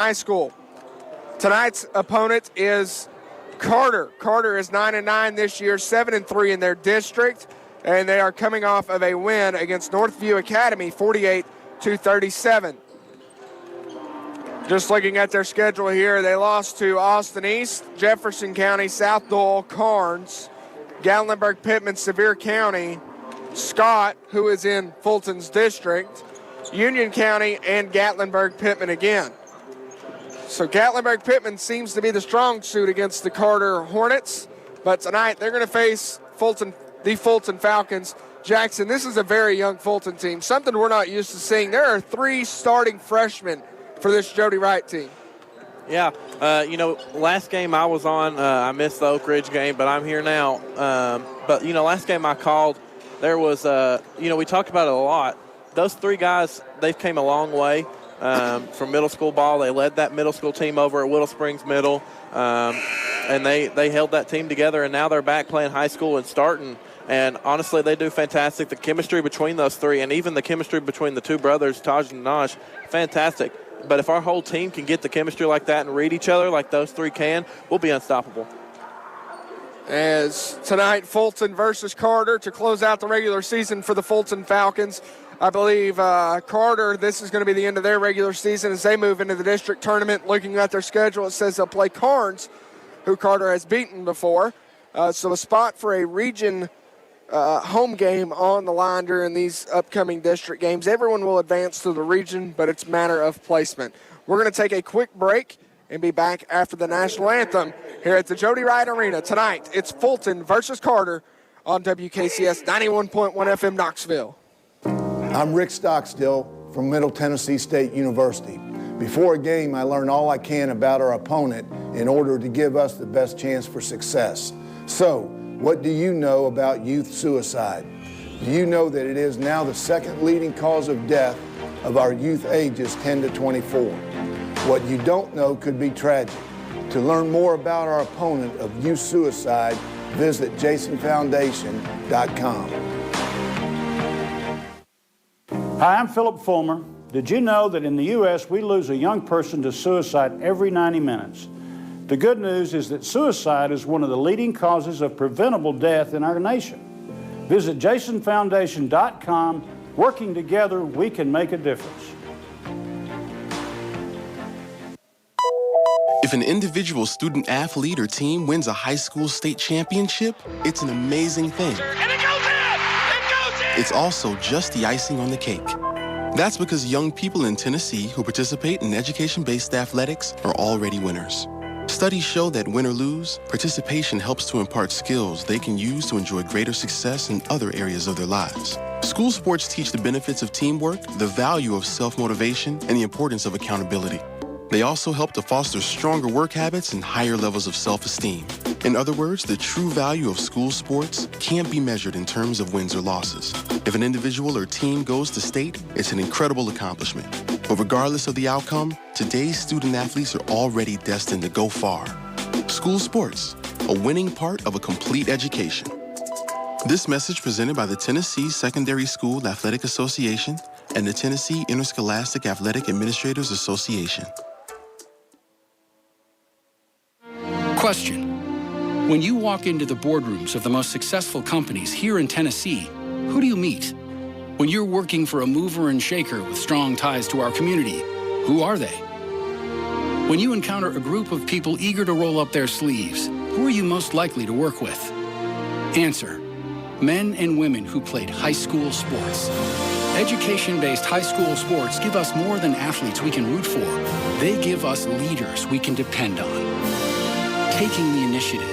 High School. Tonight's opponent is Carter. Carter is 9-9 this year, 7-3 in their district, and they are coming off of a win against Northview Academy, 48-37. Just looking at their schedule here, they lost to Austin East, Jefferson County, South Dole, Carnes, Gatlinburg, Pittman, Sevier County, Scott, who is in Fulton's district, Union County, and Gatlinburg, Pittman again. So Gatlinburg, Pittman seems to be the strong suit against the Carter Hornets, but tonight they're going to face the Fulton Falcons. Jackson, this is a very young Fulton team, something we're not used to seeing. There are 3 starting freshmen for this Jody Wright team. Yeah, last game I was on, I missed the Oak Ridge game, but I'm here now. But last game I called, there was, we talked about it a lot. Those 3 guys, they've came a long way from middle school ball. They led that middle school team over at Whittle Springs Middle, and they held that team together, and now they're back playing high school and starting. And honestly, they do fantastic. The chemistry between those 3, and even the chemistry between the 2 brothers, Taj and Naj, fantastic. But if our whole team can get the chemistry like that and read each other like those 3 can, we'll be unstoppable. As tonight, Fulton versus Carter to close out the regular season for the Fulton Falcons. I believe Carter, this is going to be the end of their regular season as they move into the district tournament. Looking at their schedule, it says they'll play Carnes, who Carter has beaten before. So a spot for a region home game on the line during these upcoming district games. Everyone will advance to the region, but it's a matter of placement. We're going to take a quick break and be back after the national anthem here at the Jody Wright Arena. Tonight, it's Fulton versus Carter on WKCS 91.1 FM Knoxville. I'm Rick Stockstill from Middle Tennessee State University. Before a game, I learn all I can about our opponent in order to give us the best chance for success. So, what do you know about youth suicide? Do you know that it is now the 2nd leading cause of death of our youth ages 10 to 24? What you don't know could be tragic. To learn more about our opponent of youth suicide, visit jasonfoundation.com. Hi, I'm Philip Fulmer. Did you know that in the U.S. we lose a young person to suicide every 90 minutes? The good news is that suicide is one of the leading causes of preventable death in our nation. Visit jasonfoundation.com. Working together, we can make a difference. If an individual student athlete or team wins a high school state championship, it's an amazing thing. And it goes in! It goes in! It's also just the icing on the cake. That's because young people in Tennessee who participate in education-based athletics are already winners. Studies show that win or lose, participation helps to impart skills they can use to enjoy greater success in other areas of their lives. School sports teach the benefits of teamwork, the value of self-motivation, and the importance of accountability. They also help to foster stronger work habits and higher levels of self-esteem. In other words, the true value of school sports can't be measured in terms of wins or losses. If an individual or team goes to state, it's an incredible accomplishment. But regardless of the outcome, today's student athletes are already destined to go far. School sports, a winning part of a complete education. This message presented by the Tennessee Secondary School Athletic Association and the Tennessee Interscholastic Athletic Administrators Association. Question. When you walk into the boardrooms of the most successful companies here in Tennessee, who do you meet? When you're working for a mover and shaker with strong ties to our community, who are they? When you encounter a group of people eager to roll up their sleeves, who are you most likely to work with? Answer. Men and women who played high school sports. Education-based high school sports give us more than athletes we can root for. They give us leaders we can depend on. Taking the initiative,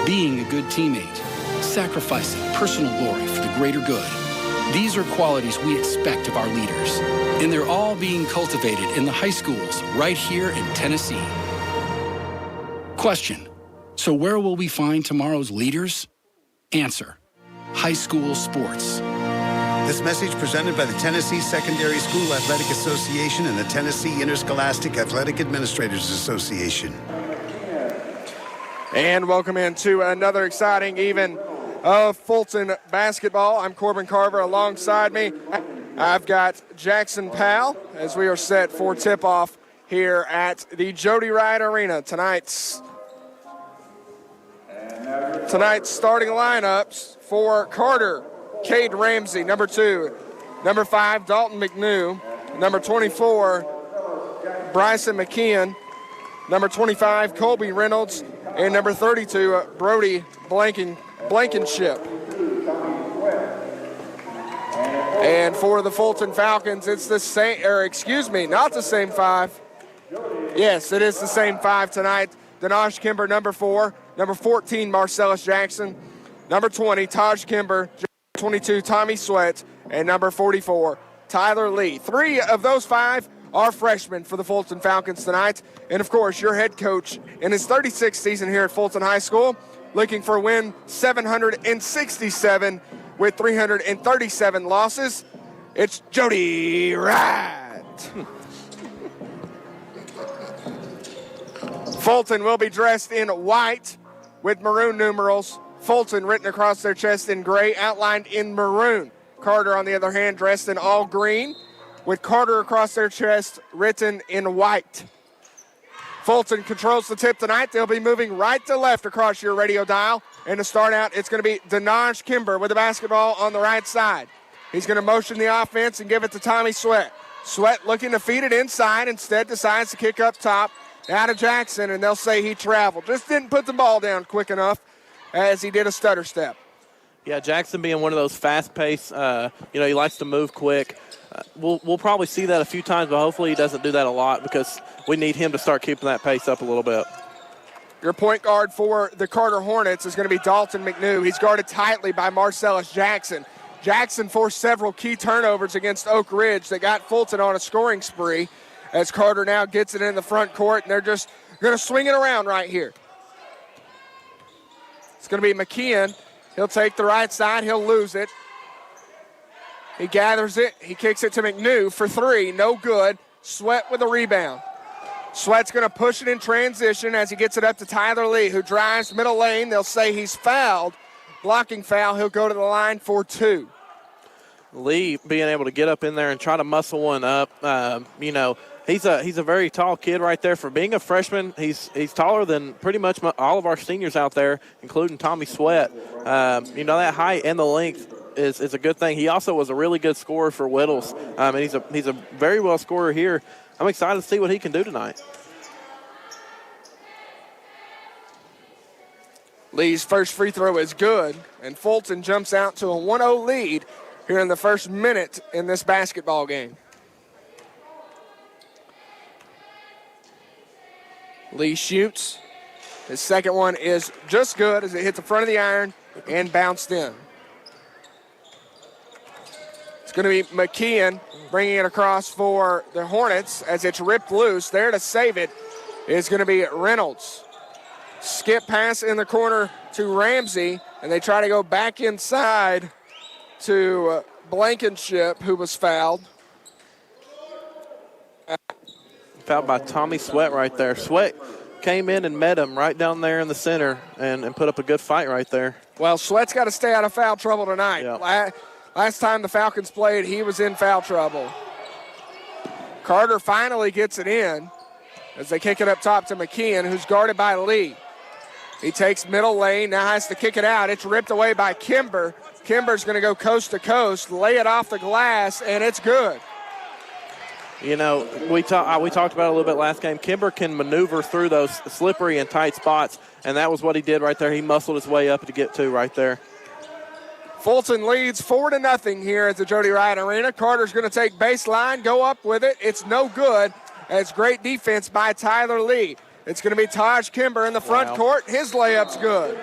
being a good teammate, sacrificing personal glory for the greater good. These are qualities we expect of our leaders, and they're all being cultivated in the high schools right here in Tennessee. Question. So where will we find tomorrow's leaders? Answer. High school sports. This message presented by the Tennessee Secondary School Athletic Association and the Tennessee Interscholastic Athletic Administrators Association. And welcome into another exciting evening of Fulton basketball. I'm Corbin Carver. Alongside me, I've got Jackson Powell as we are set for tip-off here at the Jody Wright Arena. Tonight's starting lineups for Carter: Cade Ramsey, number 2. Number 5, Dalton McNew. Number 24, Bryson McKeon. Number 25, Colby Reynolds. And number 32, Brody Blankenship. And for the Fulton Falcons, it's the same, not the same 5. Yes, it is the same 5 tonight. Danash Kimber, number 4. Number 14, Marcellus Jackson. Number 20, Taj Kimber. 22, Tommy Sweat. And number 44, Tyler Lee. 3 of those 5 are freshmen for the Fulton Falcons tonight. And, of course, your head coach in his 36th season here at Fulton High School, looking for a win 767 with 337 losses. It's Jody Wright. Fulton will be dressed in white with maroon numerals. Fulton written across their chest in gray, outlined in maroon. Carter, on the other hand, dressed in all green, with Carter across their chest written in white. Fulton controls the tip tonight. They'll be moving right to left across your radio dial. And to start out, it's going to be Danash Kimber with the basketball on the right side. He's going to motion the offense and give it to Tommy Sweat. Sweat looking to feed it inside, instead decides to kick up top out of Jackson, and they'll say he traveled. Just didn't put the ball down quick enough as he did a stutter step. Yeah, Jackson being one of those fast-paced, he likes to move quick. We'll probably see that a few times, but hopefully he doesn't do that a lot because we need him to start keeping that pace up a little bit. Your point guard for the Carter Hornets is going to be Dalton McNew. He's guarded tightly by Marcellus Jackson. Jackson forced several key turnovers against Oak Ridge that got Fulton on a scoring spree as Carter now gets it in the front court, and they're just going to swing it around right here. It's going to be McKeon. He'll take the right side. He'll lose it. He gathers it. He kicks it to McNew for 3. No good. Sweat with a rebound. Sweat's going to push it in transition as he gets it up to Tyler Lee, who drives middle lane. They'll say he's fouled. Blocking foul. He'll go to the line for 2. Lee being able to get up in there and try to muscle one up. He's a very tall kid right there. For being a freshman, he's taller than pretty much all of our seniors out there, including Tommy Sweat. That height and the length is a good thing. He also was a really good scorer for Whittles, and he's a very well scorer here. I'm excited to see what he can do tonight. Lee's first free throw is good, and Fulton jumps out to a 1-0 lead here in the first minute in this basketball game. Lee shoots. His second one is just good as it hit the front of the iron and bounced in. It's going to be McKeon bringing it across for the Hornets as it's ripped loose. There to save it is going to be Reynolds. Skip pass in the corner to Ramsey, and they try to go back inside to Blankenship, who was fouled. Fouled by Tommy Sweat right there. Sweat came in and met him right down there in the center and put up a good fight right there. Well, Sweat's got to stay out of foul trouble tonight. Yeah. Last time the Falcons played, he was in foul trouble. Carter finally gets it in as they kick it up top to McKeon, who's guarded by Lee. He takes middle lane, now has to kick it out. It's ripped away by Kimber. Kimber's going to go coast to coast, lay it off the glass, and it's good. We talked about it a little bit last game. Kimber can maneuver through those slippery and tight spots, and that was what he did right there. He muscled his way up to get to right there. Fulton leads 4-0 here at the Jody Wright Arena. Carter's going to take baseline, go up with it. It's no good. It's great defense by Tyler Lee. It's going to be Taj Kimber in the front court. His layup's good.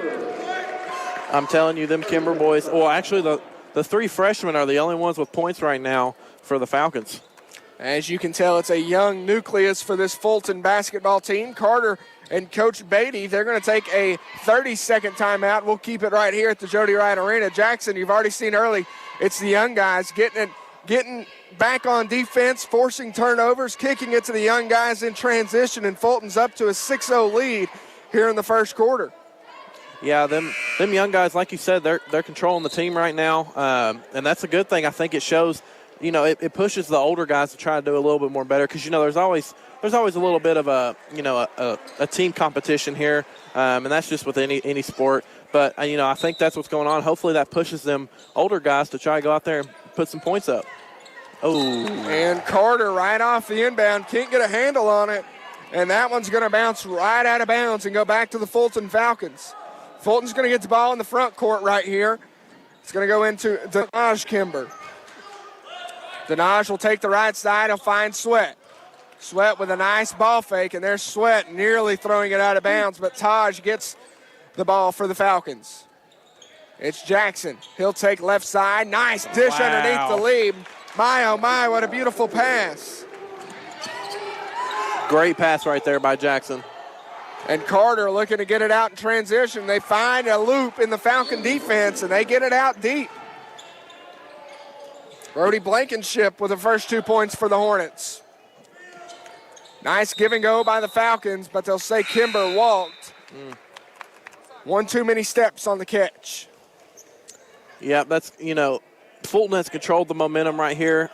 I'm telling you, them Kimber boys, well, actually the 3 freshmen are the only ones with points right now for the Falcons. As you can tell, it's a young nucleus for this Fulton basketball team. Carter and Coach Beatty, they're going to take a 30-second timeout. We'll keep it right here at the Jody Wright Arena. Jackson, you've already seen early, it's the young guys getting back on defense, forcing turnovers, kicking it to the young guys in transition, and Fulton's up to a 6-0 lead here in the first quarter. Yeah, them young guys, like you said, they're controlling the team right now, and that's a good thing. I think it shows, it pushes the older guys to try to do a little bit more better because, there's always there's always a little bit of a team competition here, and that's just with any sport. But, I think that's what's going on. Hopefully that pushes them older guys to try to go out there and put some points up. Oh. And Carter right off the inbound, can't get a handle on it. And that one's going to bounce right out of bounds and go back to the Fulton Falcons. Fulton's going to get the ball in the front court right here. It's going to go into Denaj Kimber. Denaj will take the right side. He'll find Sweat. Sweat with a nice ball fake, and there's Sweat nearly throwing it out of bounds, but Taj gets the ball for the Falcons. It's Jackson. He'll take left side. Nice dish underneath the lead. My, oh my, what a beautiful pass. Great pass right there by Jackson. And Carter looking to get it out in transition. They find a loop in the Falcon defense, and they get it out deep. Brody Blankenship with the first 2 points for the Hornets. Nice give and go by the Falcons, but they'll say Kimber walked. One too many steps on the catch. Yeah, that's, Fulton has controlled the momentum right here.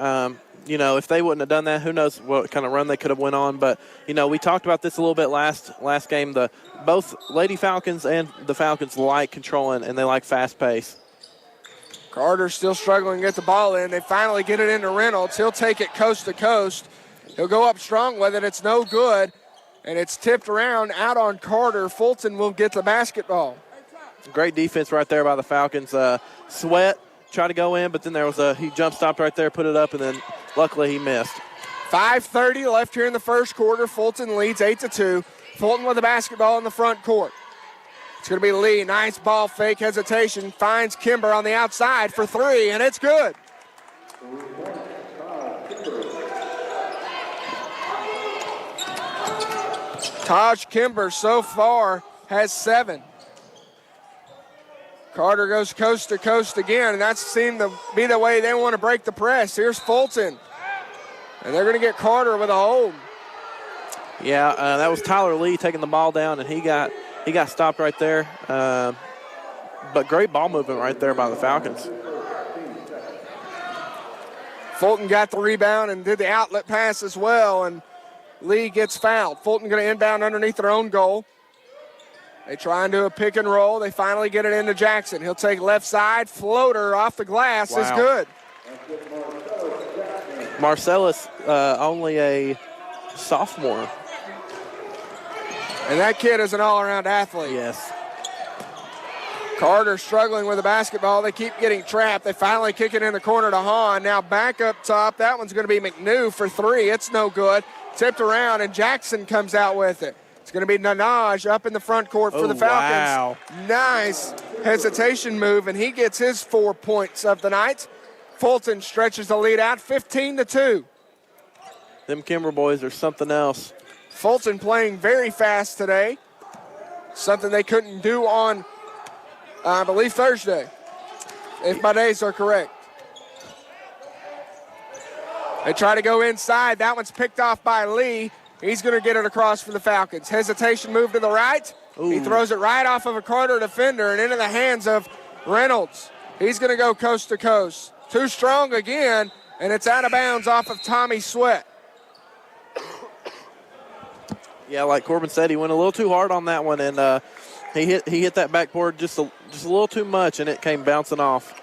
If they wouldn't have done that, who knows what kind of run they could have went on. But, we talked about this a little bit last game. Both Lady Falcons and the Falcons like controlling, and they like fast pace. Carter's still struggling to get the ball in. They finally get it into Reynolds. He'll take it coast to coast. He'll go up strong with it. It's no good, and it's tipped around out on Carter. Fulton will get the basketball. Great defense right there by the Falcons. Sweat tried to go in, but then he jump stopped right there, put it up, and then luckily he missed. 5:30 left here in the first quarter. Fulton leads 8-2. Fulton with the basketball in the front court. It's going to be Lee. Nice ball fake hesitation. Finds Kimber on the outside for three, and it's good. Taj Kimber so far has 7. Carter goes coast to coast again, and that seemed to be the way they want to break the press. Here's Fulton, and they're going to get Carter with a hold. Yeah, that was Tyler Lee taking the ball down, and he got stopped right there. But great ball movement right there by the Falcons. Fulton got the rebound and did the outlet pass as well, and Lee gets fouled. Fulton going to inbound underneath their own goal. They try and do a pick and roll. They finally get it into Jackson. He'll take left side. Floater off the glass is good. Marcellus, only a sophomore. And that kid is an all-around athlete. Yes. Carter struggling with the basketball. They keep getting trapped. They finally kick it in the corner to Hahn. Now back up top. That one's going to be McNew for 3. It's no good. Tipped around, and Jackson comes out with it. It's going to be Nanaj up in the front court for the Falcons. Wow. Nice hesitation move, and he gets his 4 points of the night. Fulton stretches the lead out 15-2. Them Kimber boys are something else. Fulton playing very fast today. Something they couldn't do on, I believe, Thursday, if my days are correct. They try to go inside. That one's picked off by Lee. He's going to get it across for the Falcons. Hesitation move to the right. Ooh. He throws it right off of a Carter defender and into the hands of Reynolds. He's going to go coast to coast. Too strong again, and it's out of bounds off of Tommy Sweat. Yeah, like Corbin said, he went a little too hard on that one, and he hit that backboard just a little too much, and it came bouncing off.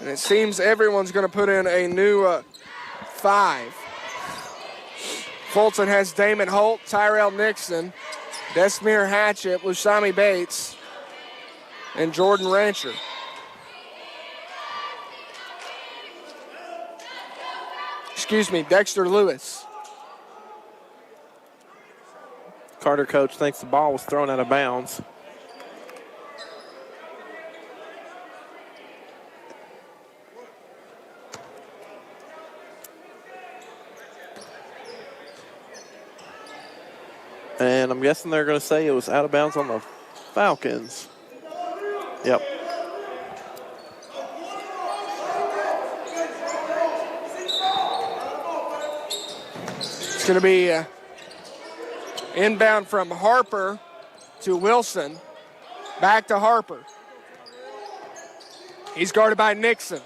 And it seems everyone's going to put in a new 5. Fulton has Damon Holt, Tyrell Nixon, Desmere Hatchett, Lusami Bates, and Jordan Rancher. Excuse me, Dexter Lewis. Carter coach thinks the ball was thrown out of bounds. And I'm guessing they're going to say it was out of bounds on the Falcons. Yep. It's going to be inbound from Harper to Wilson. Back to Harper. He's guarded by Nixon.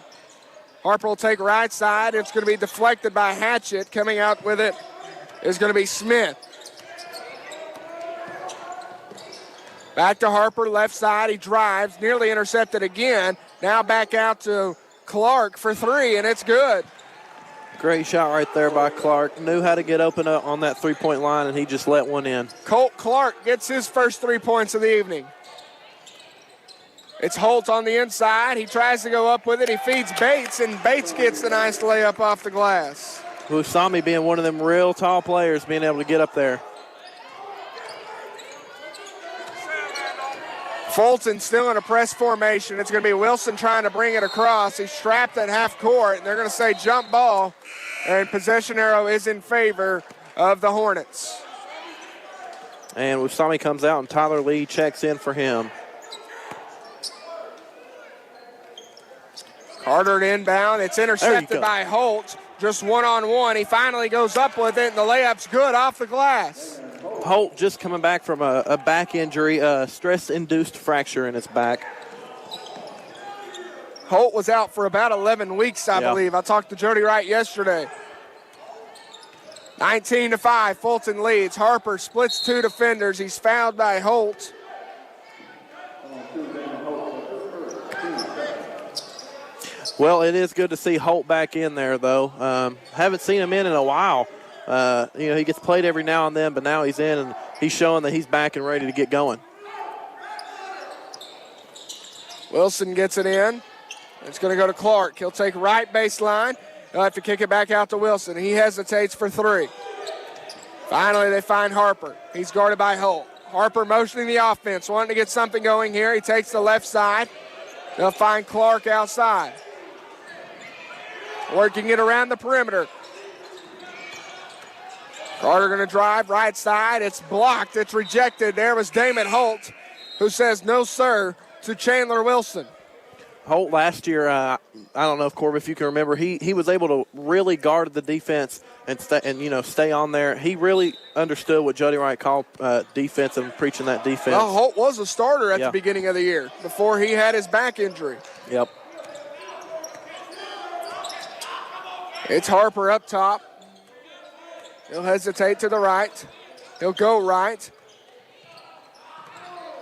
Harper will take right side. It's going to be deflected by Hatchett. Coming out with it is going to be Smith. Back to Harper, left side. He drives, nearly intercepted again. Now back out to Clark for three, and it's good. Great shot right there by Clark. Knew how to get open up on that three-point line, and he just let one in. Colt Clark gets his first 3 points of the evening. It's Holt on the inside. He tries to go up with it. He feeds Bates, and Bates gets the nice layup off the glass. Usami being one of them real tall players, being able to get up there. Fulton still in a press formation. It's going to be Wilson trying to bring it across. He's trapped at half court, and they're going to say jump ball, and possession arrow is in favor of the Hornets. And Usami comes out, and Tyler Lee checks in for him. Carter to inbound. It's intercepted by Holt. Just one-on-one. He finally goes up with it, and the layup's good off the glass. Holt just coming back from a back injury, stress-induced fracture in his back. Holt was out for about 11 weeks, I believe. I talked to Jody Wright yesterday. 19-5, Fulton leads. Harper splits two defenders. He's fouled by Holt. Well, it is good to see Holt back in there, though. Haven't seen him in a while. He gets played every now and then, but now he's in, and he's showing that he's back and ready to get going. Wilson gets it in. It's going to go to Clark. He'll take right baseline. He'll have to kick it back out to Wilson. He hesitates for three. Finally, they find Harper. He's guarded by Holt. Harper motioning the offense, wanting to get something going here. He takes the left side. They'll find Clark outside. Working it around the perimeter. Carter going to drive right side. It's blocked. It's rejected. There was Damon Holt, who says no, sir, to Chandler Wilson. Holt last year, I don't know if Corbin, if you can remember, he was able to really guard the defense and stay on there. He really understood what Jody Wright called defense and preaching that defense. Well, Holt was a starter at the beginning of the year before he had his back injury. Yep. It's Harper up top. He'll hesitate to the right. He'll go right.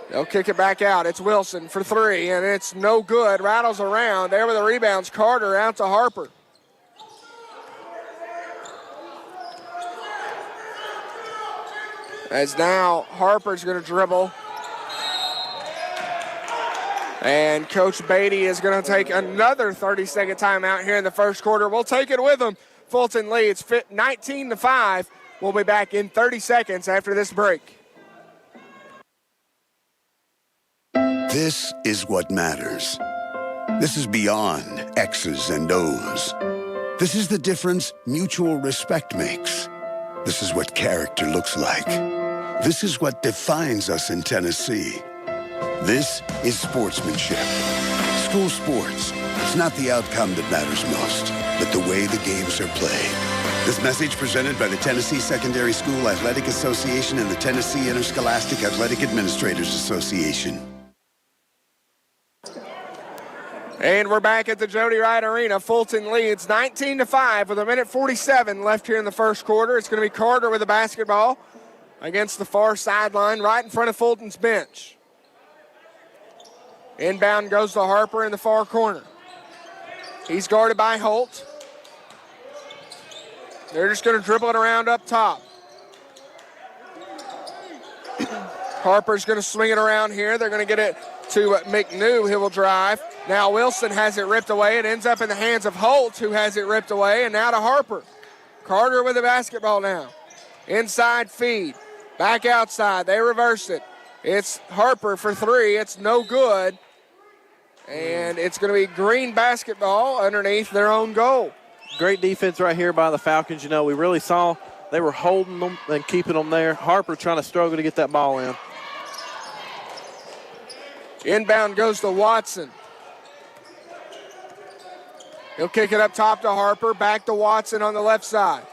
They'll kick it back out. It's Wilson for three, and it's no good. Rattles around. There with the rebounds. Carter out to Harper. As now Harper's going to dribble. And Coach Beatty is going to take another 30-second timeout here in the first quarter. We'll take it with him. Fulton leads 19-5. We'll be back in 30 seconds after this break. This is what matters. This is beyond X's and O's. This is the difference mutual respect makes. This is what character looks like. This is what defines us in Tennessee. This is sportsmanship. School sports. It's not the outcome that matters most, but the way the games are played. This message presented by the Tennessee Secondary School Athletic Association and the Tennessee Interscholastic Athletic Administrators Association. And we're back at the Jody Wright Arena. Fulton leads 19-5 with 1:47 left here in the first quarter. It's going to be Carter with the basketball against the far sideline right in front of Fulton's bench. Inbound goes to Harper in the far corner. He's guarded by Holt. They're just going to dribble it around up top. Harper's going to swing it around here. They're going to get it to McNew, who will drive. Now Wilson has it ripped away. It ends up in the hands of Holt, who has it ripped away, and now to Harper. Carter with the basketball now. Inside feed. Back outside. They reverse it. It's Harper for three. It's no good. And it's going to be Green basketball underneath their own goal. Great defense right here by the Falcons. We really saw they were holding them and keeping them there. Harper trying to struggle to get that ball in. Inbound goes to Watson. He'll kick it up top to Harper. Back to Watson on the left side.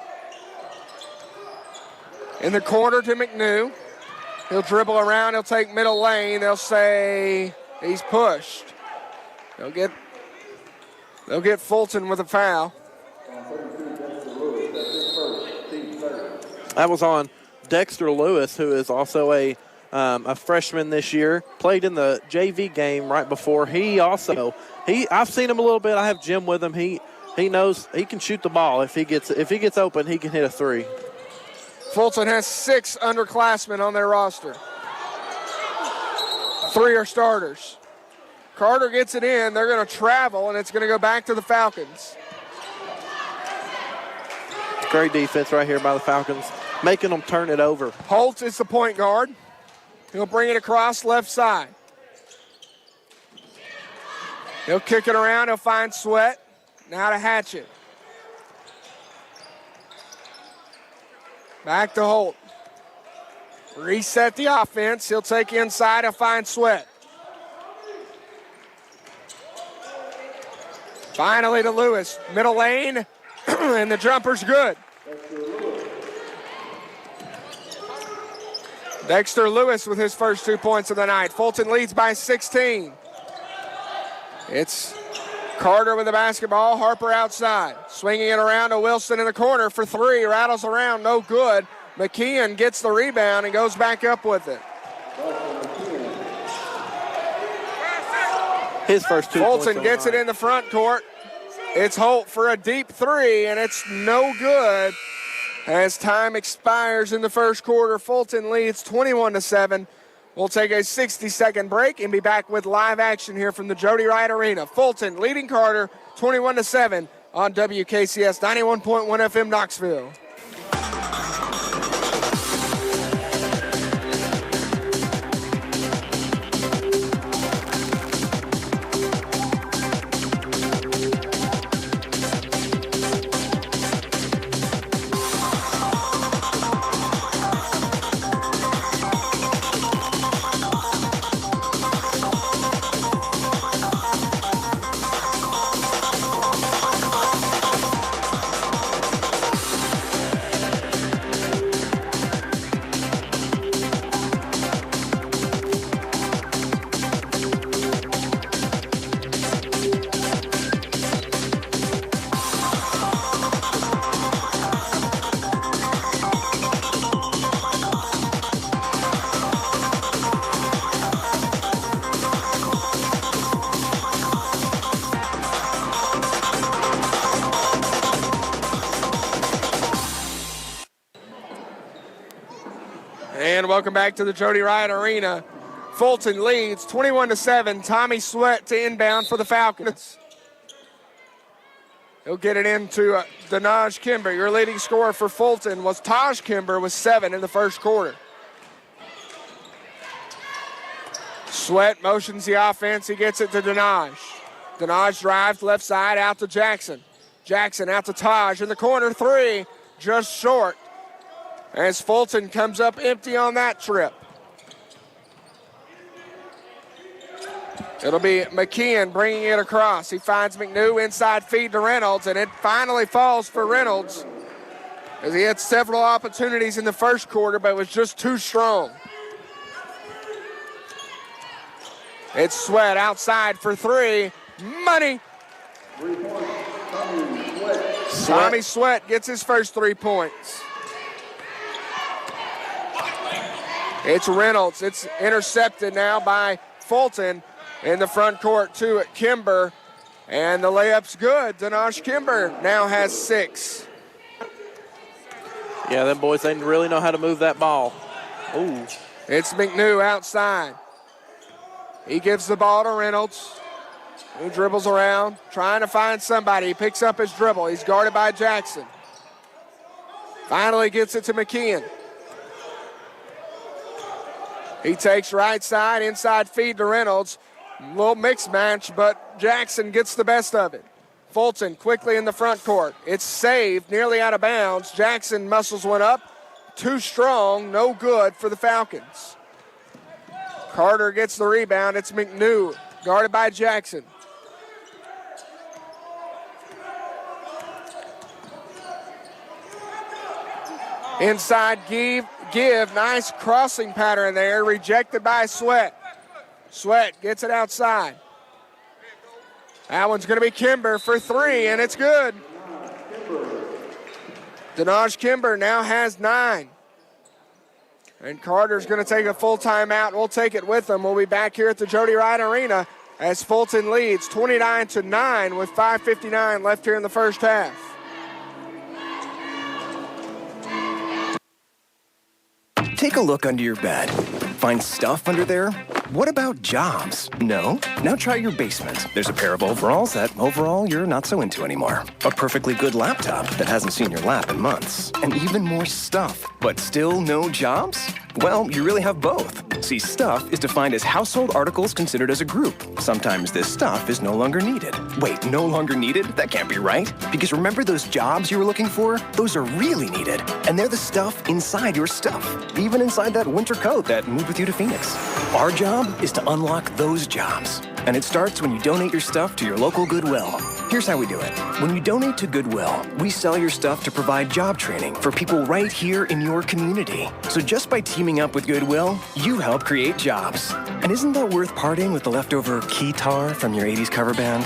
In the corner to McNew. He'll dribble around. He'll take middle lane. They'll say he's pushed. They'll get They'll get Fulton with a foul. That was on Dexter Lewis, who is also a freshman this year. Played in the JV game right before. I've seen him a little bit. I have Jim with him. He knows he can shoot the ball. If he gets open, he can hit a three. Fulton has 6 underclassmen on their roster. 3 are starters. Carter gets it in. They're going to travel, and it's going to go back to the Falcons. Great defense right here by the Falcons, making them turn it over. Holt is the point guard. He'll bring it across left side. He'll kick it around. He'll find Sweat. Now to Hatchett. Back to Holt. Reset the offense. He'll take inside. He'll find Sweat. Finally to Lewis. Middle lane. And the jumper's good. Dexter Lewis with his first 2 points of the night. Fulton leads by 16. It's Carter with the basketball. Harper outside. Swinging it around to Wilson in the corner for 3. Rattles around, no good. McKeon gets the rebound and goes back up with it. His first 2 points. Fulton gets it in the front court. It's Holt for a deep 3, and it's no good. As time expires in the first quarter, Fulton leads 21-7. We'll take a 60-second break and be back with live action here from the Jody Wright Arena. Fulton leading Carter 21-7 on WKCS 91.1 FM Knoxville. And welcome back to the Jody Wright Arena. Fulton leads 21-7. Tommy Sweat to inbound for the Falcons. He'll get it into Denaj Kimber. Your leading scorer for Fulton was Taj Kimber with 7 in the first quarter. Sweat motions the offense. He gets it to Denaj. Denaj drives left side out to Jackson. Jackson out to Taj in the corner 3, just short. As Fulton comes up empty on that trip. It'll be McKeon bringing it across. He finds McNew inside feed to Reynolds, and it finally falls for Reynolds as he had several opportunities in the first quarter, but was just too strong. It's Sweat outside for 3. Money. Tommy Sweat gets his first 3 points. It's Reynolds. It's intercepted now by Fulton in the front court to Kimber. And the layup's good. Denaj Kimber now has 6. Yeah, them boys, they really know how to move that ball. Ooh. It's McNew outside. He gives the ball to Reynolds, who dribbles around, trying to find somebody. He picks up his dribble. He's guarded by Jackson. Finally gets it to McKeon. He takes right side, inside feed to Reynolds. A little mixed match, but Jackson gets the best of it. Fulton quickly in the front court. It's saved, nearly out of bounds. Jackson muscles one up. Too strong, no good for the Falcons. Carter gets the rebound. It's McNew, guarded by Jackson. Inside give. Nice crossing pattern there. Rejected by Sweat. Sweat gets it outside. That one's going to be Kimber for 3, and it's good. Denaj Kimber now has 9. And Carter's going to take a full timeout. We'll take it with him. We'll be back here at the Jody Wright Arena as Fulton leads 29-9 with 5:59 left here in the first half. Take a look under your bed. Find stuff under there? What about jobs? No? Now try your basement. There's a pair of overalls that overall you're not so into anymore. A perfectly good laptop that hasn't seen your lap in months. And even more stuff. But still no jobs? Well, you really have both. See, stuff is defined as household articles considered as a group. Sometimes this stuff is no longer needed. Wait, no longer needed? That can't be right. Because remember those jobs you were looking for? Those are really needed. And they're the stuff inside your stuff. Even inside that winter coat that moved with you to Phoenix. Our job is to unlock those jobs. And it starts when you donate your stuff to your local Goodwill. Here's how we do it. When you donate to Goodwill, we sell your stuff to provide job training for people right here in your community. So just by teaming up with Goodwill, you help create jobs. And isn't that worth parting with the leftover keytar from your 80s cover band?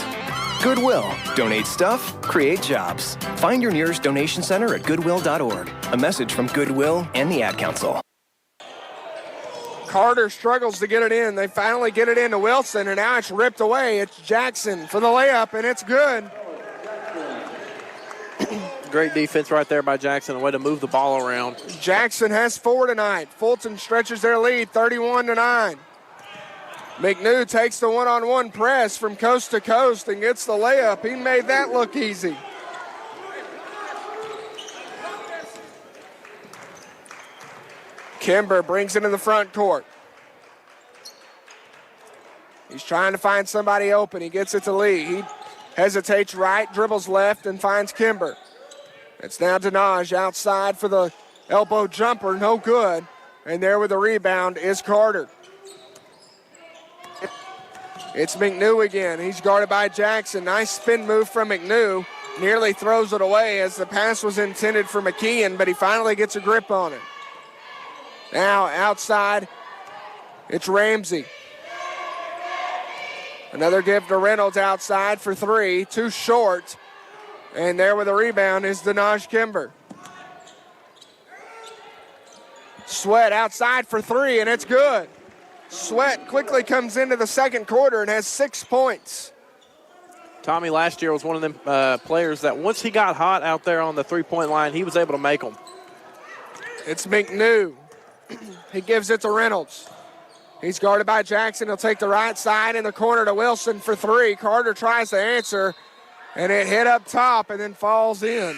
Goodwill. Donate stuff, create jobs. Find your nearest donation center at goodwill.org. A message from Goodwill and the Ad Council. Carter struggles to get it in. They finally get it into Wilson, and now it's ripped away. It's Jackson for the layup, and it's good. Great defense right there by Jackson. A way to move the ball around. Jackson has 4 tonight. Fulton stretches their lead 31-9. McNew takes the one-on-one press from coast to coast and gets the layup. He made that look easy. Kimber brings it in the front court. He's trying to find somebody open. He gets it to Lee. He hesitates right, dribbles left, and finds Kimber. It's now Denaj outside for the elbow jumper. No good. And there with the rebound is Carter. It's McNew again. He's guarded by Jackson. Nice spin move from McNew. Nearly throws it away as the pass was intended for McKeon, but he finally gets a grip on it. Now outside, it's Ramsey. Another give to Reynolds outside for 3, too short. And there with the rebound is Denaj Kimber. Sweat outside for 3, and it's good. Sweat quickly comes into the second quarter and has 6 points. Tommy last year was one of them players that once he got hot out there on the three-point line, he was able to make them. It's McNew. He gives it to Reynolds. He's guarded by Jackson. He'll take the right side in the corner to Wilson for 3. Carter tries to answer, and it hit up top and then falls in.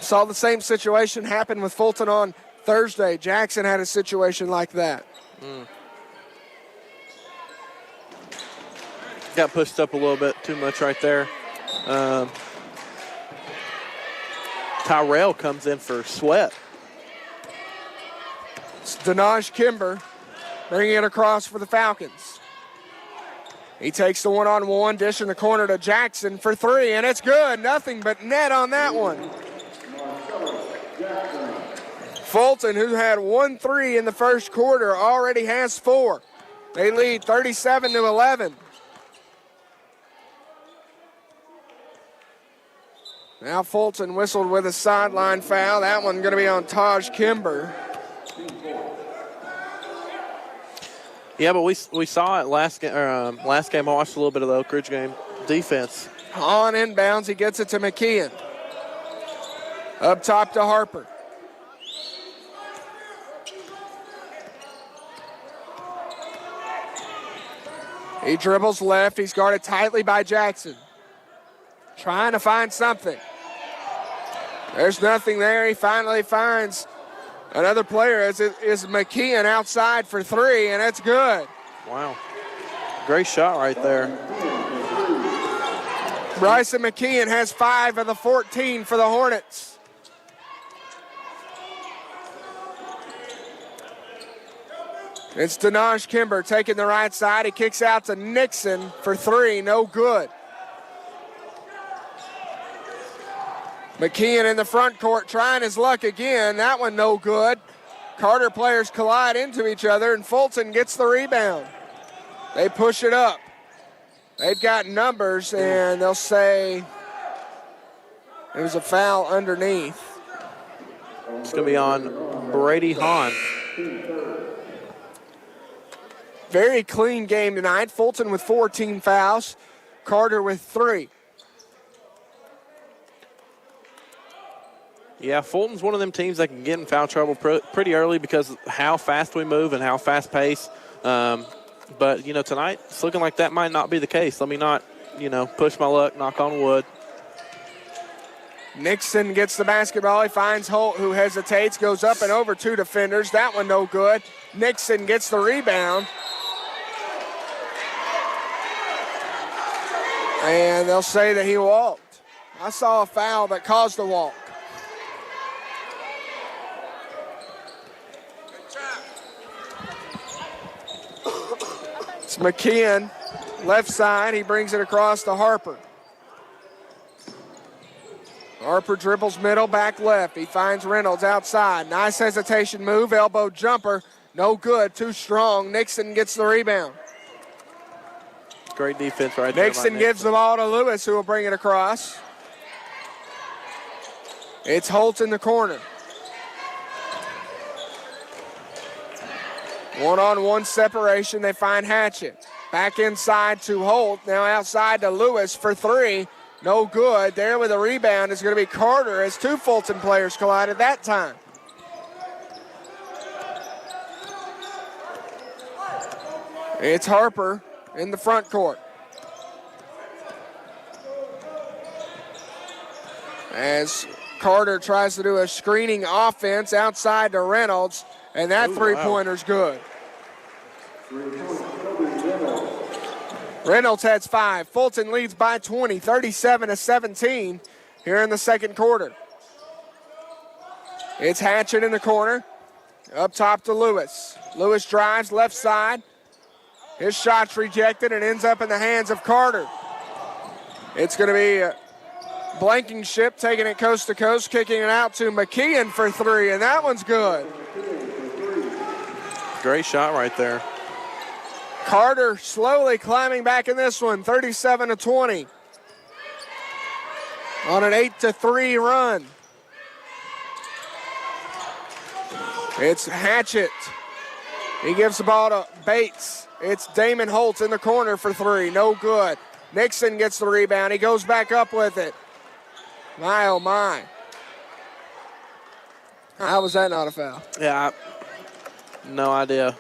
Saw the same situation happen with Fulton on Thursday. Jackson had a situation like that. Got pushed up a little bit too much right there. Tyrell comes in for Sweat. It's Denaj Kimber bringing it across for the Falcons. He takes the one-on-one, dish in the corner to Jackson for 3, and it's good. Nothing but net on that one. Fulton, who had 1 3 in the first quarter, already has 4. They lead 37-11. Now Fulton whistled with a sideline foul. That one going to be on Taj Kimber. Yeah, but we saw it last game. Last game, I watched a little bit of the Oak Ridge game. Defense. On inbounds, he gets it to McKeon. Up top to Harper. He dribbles left. He's guarded tightly by Jackson. Trying to find something. There's nothing there. He finally finds another player as it is McKeon outside for 3, and it's good. Wow. Great shot right there. Bryson McKeon has 5 of the 14 for the Hornets. It's Denaj Kimber taking the right side. He kicks out to Nixon for 3, no good. McKeon in the front court trying his luck again. That one no good. Carter players collide into each other, and Fulton gets the rebound. They push it up. They've got numbers, and they'll say it was a foul underneath. It's going to be on Brady Hahn. Very clean game tonight. Fulton with 4 team fouls. Carter with 3. Yeah, Fulton's one of them teams that can get in foul trouble pretty early because of how fast we move and how fast pace. But, you know, tonight it's looking like that might not be the case. Let me not, you know, push my luck, knock on wood. Nixon gets the basketball. He finds Holt, who hesitates, goes up and over 2 defenders. That one no good. Nixon gets the rebound. And they'll say that he walked. I saw a foul that caused the walk. It's McKeon, left side. He brings it across to Harper. Harper dribbles middle, back left. He finds Reynolds outside. Nice hesitation move, elbow jumper. No good, too strong. Nixon gets the rebound. Great defense right there. Nixon gives the ball to Lewis, who will bring it across. It's Holt in the corner. One-on-one separation. They find Hatchett. Back inside to Holt. Now outside to Lewis for 3. No good. There with a rebound is going to be Carter as 2 Fulton players collided that time. It's Harper in the front court. As Carter tries to do a screening offense outside to Reynolds, and that three-pointer's good. Reynolds has 5. Fulton leads by 20, 37-17 here in the second quarter. It's Hatchett in the corner. Up top to Lewis. Lewis drives left side. His shot's rejected and ends up in the hands of Carter. It's going to be Blankenship taking it coast to coast, kicking it out to McKeon for 3, and that one's good. Great shot right there. Carter slowly climbing back in this one, 37-20. On an 8-3 run. It's Hatchett. He gives the ball to Bates. It's Damon Holt in the corner for 3. No good. Nixon gets the rebound. He goes back up with it. My, oh, my. How was that not a foul? Yeah, no idea.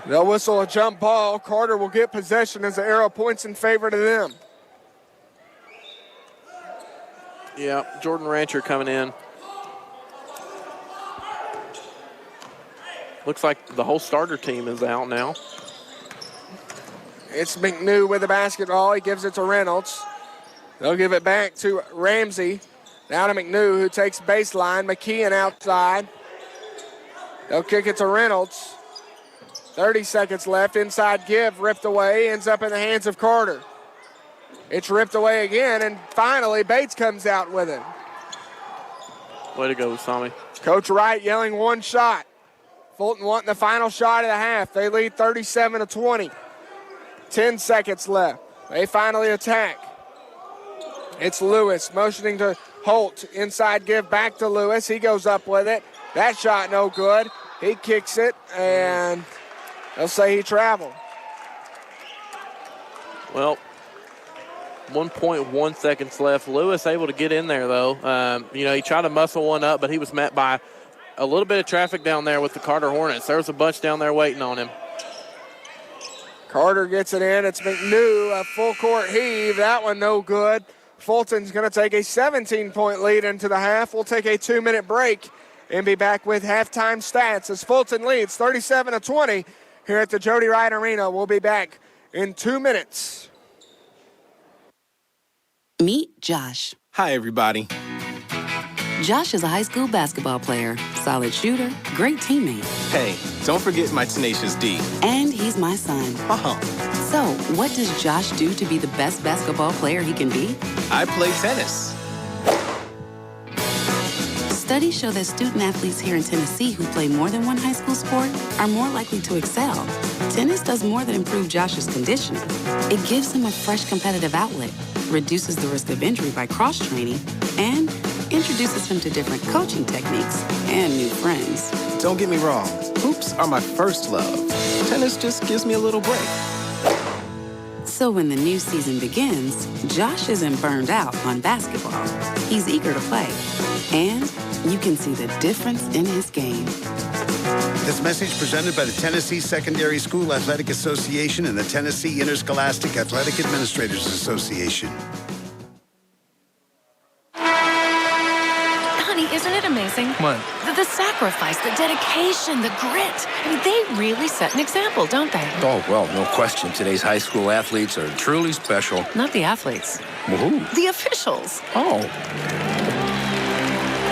They'll whistle a jump ball. Carter will get possession as the arrow points in favor to them. Yeah, Jordan Rancher coming in. Looks like the whole starter team is out now. It's McNew with the basketball. He gives it to Reynolds. They'll give it back to Ramsey. Now to McNew, who takes baseline. McKeon outside. They'll kick it to Reynolds. 30 seconds left. Inside give, ripped away. Ends up in the hands of Carter. It's ripped away again, and finally Bates comes out with it. Way to go, Usami. Coach Wright yelling one shot. Fulton wanting the final shot of the half. They lead 37-20. 10 seconds left. They finally attack. It's Lewis motioning to Holt. Inside give back to Lewis. He goes up with it. That shot no good. He kicks it, and they'll say he traveled. Well, 1.1 seconds left. Lewis able to get in there, though. He tried to muscle one up, but he was met by a little bit of traffic down there with the Carter Hornets. There was a bunch down there waiting on him. Carter gets it in. It's McNew, a full court heave. That one no good. Fulton's going to take a 17-point lead into the half. We'll take a 2-minute break and be back with halftime stats as Fulton leads 37-20 here at the Jody Wright Arena. We'll be back in 2 minutes. Meet Josh. Hi, everybody. Josh is a high school basketball player, solid shooter, great teammate. Hey, don't forget my tenacious D. And he's my son. Oh. So, what does Josh do to be the best basketball player he can be? I play tennis. Studies show that student athletes here in Tennessee who play more than one high school sport are more likely to excel. Tennis does more than improve Josh's conditioning. It gives him a fresh competitive outlet, reduces the risk of injury by cross-training, and introduces him to different coaching techniques and new friends. Don't get me wrong, hoops are my first love. Tennis just gives me a little break. So when the new season begins, Josh isn't burned out on basketball. He's eager to play. And you can see the difference in his game. This message presented by the Tennessee Secondary School Athletic Association and the Tennessee Interscholastic Athletic Administrators Association. Honey, isn't it amazing? What? The sacrifice, the dedication, the grit. I mean, they really set an example, don't they? Oh, well, no question. Today's high school athletes are truly special. Not the athletes. Well, who? The officials. Oh.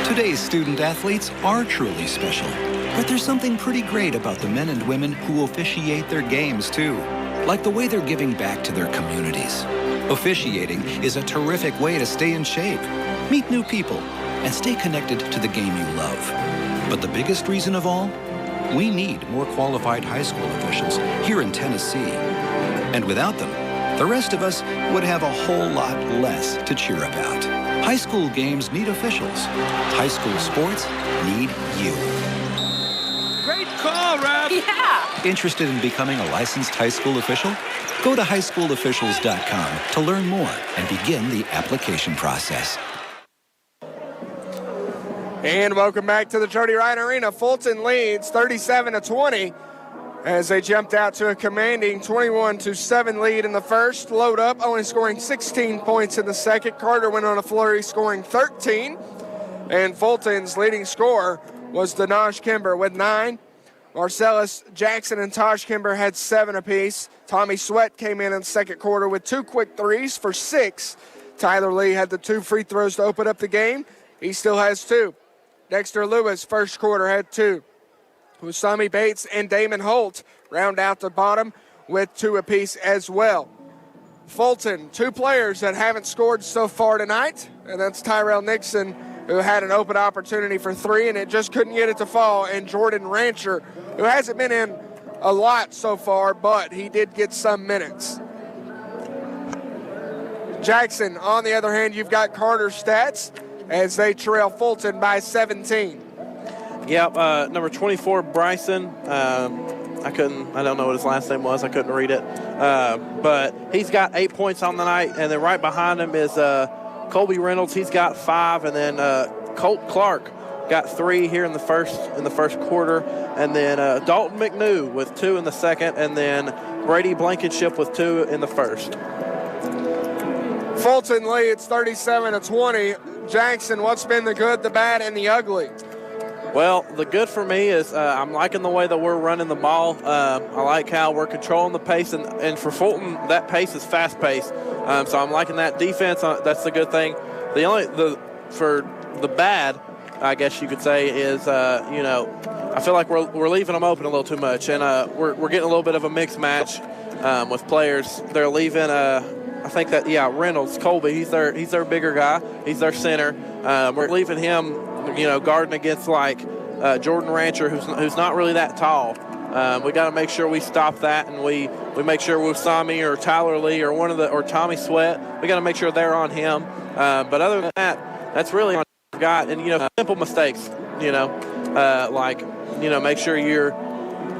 Today's student athletes are truly special. But there's something pretty great about the men and women who officiate their games, too. Like the way they're giving back to their communities. Officiating is a terrific way to stay in shape, meet new people, and stay connected to the game you love. But the biggest reason of all? We need more qualified high school officials here in Tennessee. And without them, the rest of us would have a whole lot less to cheer about. High school games need officials. High school sports need you. Great call, Ralph. Yeah. Interested in becoming a licensed high school official? Go to highschoolofficials.com to learn more and begin the application process. And welcome back to the Jody Wright Arena. Fulton leads 37-20 as they jumped out to a commanding 21-7 lead in the first. Load up, only scoring 16 points in the second. Carter went on a flurry, scoring 13. And Fulton's leading scorer was Denaj Kimber with 9. Marcellus Jackson and Tosh Kimber had 7 apiece. Tommy Sweat came in the second quarter with 2 quick threes for 6. Tyler Lee had the 2 free throws to open up the game. He still has 2. Dexter Lewis, first quarter, had 2. Usami Bates and Damon Holt round out the bottom with 2 apiece as well. Fulton, 2 players that haven't scored so far tonight, and that's Tyrell Nixon, who had an open opportunity for 3, and it just couldn't get it to fall, and Jordan Rancher, who hasn't been in a lot so far, but he did get some minutes. Jackson, on the other hand, you've got Carter's stats as they trail Fulton by 17. Yep, number 24, Bryson. I don't know what his last name was. I couldn't read it. But he's got 8 points on the night, and then right behind him is Colby Reynolds. He's got 5, and then Colt Clark got 3 here in the first quarter, and then Dalton McNew with 2 in the second, and then Brady Blankenship with 2 in the first. Fulton leads 37-20. Jackson, what's been the good, the bad, and the ugly? Well, the good for me is I'm liking the way that we're running the ball. I like how we're controlling the pace, and for Fulton, that pace is fast-paced. So I'm liking that defense. That's the good thing. For the bad, I guess you could say, is I feel like we're leaving them open a little too much, and we're getting a little bit of a mixed match with players. They're leaving. I think that Reynolds, Colby, he's their bigger guy. He's their center. We're leaving him, guarding against like Jordan Rancher, who's not really that tall. We got to make sure we stop that, and we make sure Usami or Tyler Lee or Tommy Sweat, we got to make sure they're on him. But other than that, that's really on guy. And simple mistakes. Make sure you're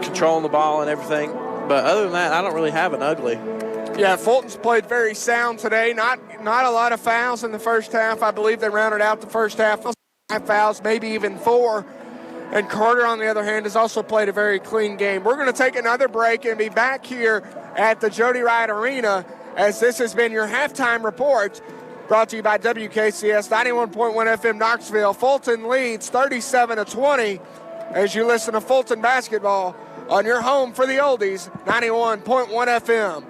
controlling the ball and everything. But other than that, I don't really have an ugly. Yeah, Fulton's played very sound today. Not a lot of fouls in the first half. I believe they rounded out the first half 5 fouls, maybe even 4. And Carter, on the other hand, has also played a very clean game. We're going to take another break and be back here at the Jody Wright Arena, as this has been your halftime report, brought to you by WKCS 91.1 FM Knoxville. Fulton leads 37-20 as you listen to Fulton basketball on your home for the oldies, 91.1 FM.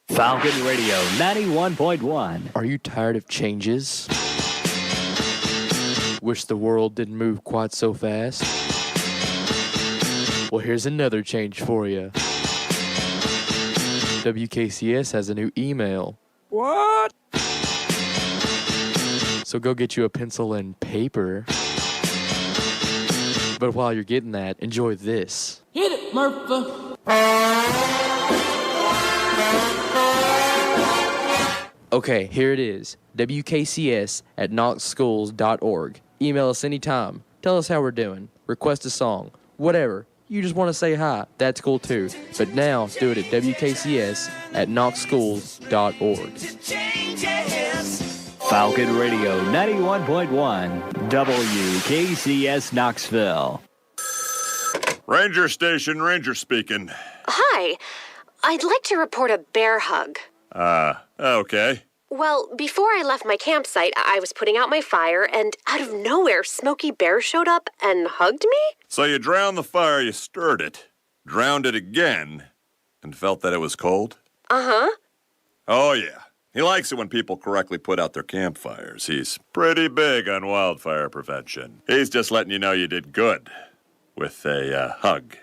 Falcon Radio 91.1. Are you tired of changes? Wish the world didn't move quite so fast? Well, here's another change for you. WKCS has a new email. What? So go get you a pencil and paper. But while you're getting that, enjoy this. Hit it, Murphy. Okay, here it is. WKCS at knoxschools.org. Email us anytime. Tell us how we're doing. Request a song. Whatever. You just want to say hi. That's cool too. But now, do it at WKCS at knoxschools.org. Falcon Radio 91.1 WKCS Knoxville. Ranger Station, Ranger speaking. Hi. I'd like to report a bear hug. Okay. Well, before I left my campsite, I was putting out my fire, and out of nowhere, Smokey Bear showed up and hugged me? So you drowned the fire, you stirred it, drowned it again, and felt that it was cold? Uh-huh. Oh, yeah. He likes it when people correctly put out their campfires. He's pretty big on wildfire prevention. He's just letting you know you did good with a hug.